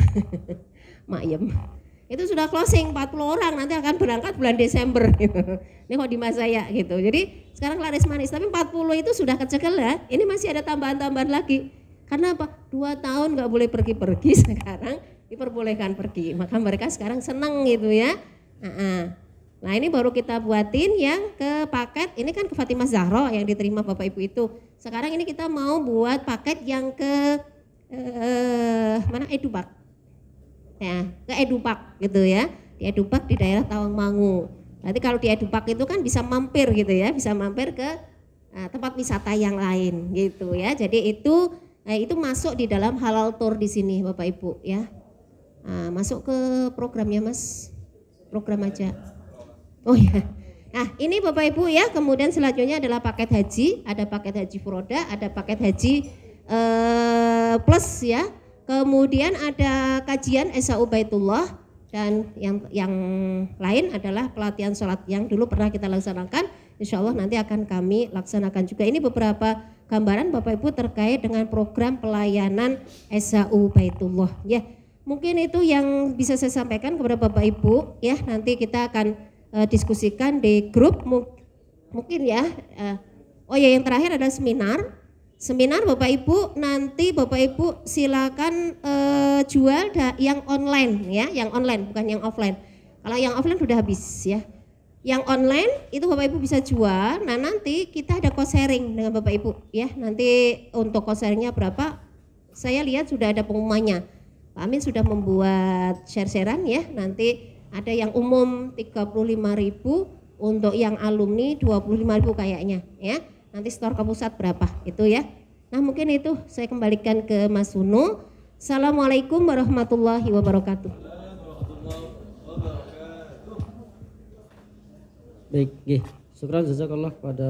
Itu sudah closing 40 orang, nanti akan berangkat bulan Desember gitu. Ini khadimah saya gitu. Jadi sekarang laris manis, tapi 40 itu sudah kecekel ya. Ini masih ada tambahan-tambahan lagi. Karena apa? 2 tahun nggak boleh pergi-pergi, sekarang diperbolehkan pergi. Maka mereka sekarang senang gitu ya. Nah, ini baru kita buatin yang ke paket, ini kan ke Fatimah Zahra yang diterima Bapak Ibu itu. Sekarang ini kita mau buat paket yang ke Edupak. Ya, ke Edupak gitu ya. Di Edupak di daerah Tawangmangu. Nanti kalau di Edupak itu kan bisa mampir gitu ya, bisa mampir ke tempat wisata yang lain gitu ya. Jadi itu masuk di dalam halal tour di sini Bapak Ibu ya. Masuk ke programnya Mas, program aja. Oh ya. Nah, ini Bapak Ibu ya. Kemudian selanjutnya adalah paket haji, ada paket haji Furoda, ada paket haji plus ya. Kemudian ada kajian SAU Baitullah, dan yang lain adalah pelatihan sholat yang dulu pernah kita laksanakan. Insya Allah nanti akan kami laksanakan juga. Ini beberapa gambaran Bapak Ibu terkait dengan program pelayanan SAU Baitullah ya. Mungkin itu yang bisa saya sampaikan kepada Bapak Ibu ya. Nanti kita akan diskusikan di grup mungkin ya. Oh ya, yang terakhir ada seminar Bapak Ibu, nanti Bapak Ibu silakan jual yang online ya, yang online bukan yang offline. Kalau yang offline sudah habis ya. Yang online itu Bapak Ibu bisa jual. Nah, nanti kita ada co-sharing dengan Bapak Ibu ya. Nanti untuk co-sharingnya berapa? Saya lihat sudah ada pengumumannya. Pak Amin sudah membuat share-sharean ya. Nanti ada yang umum 35.000, untuk yang alumni 25.000 kayaknya ya. Nanti store ke pusat berapa itu ya. Nah, mungkin itu saya kembalikan ke Mas Sunu. Assalamualaikum warahmatullahi wabarakatuh. Baik, Syukran jazakallah pada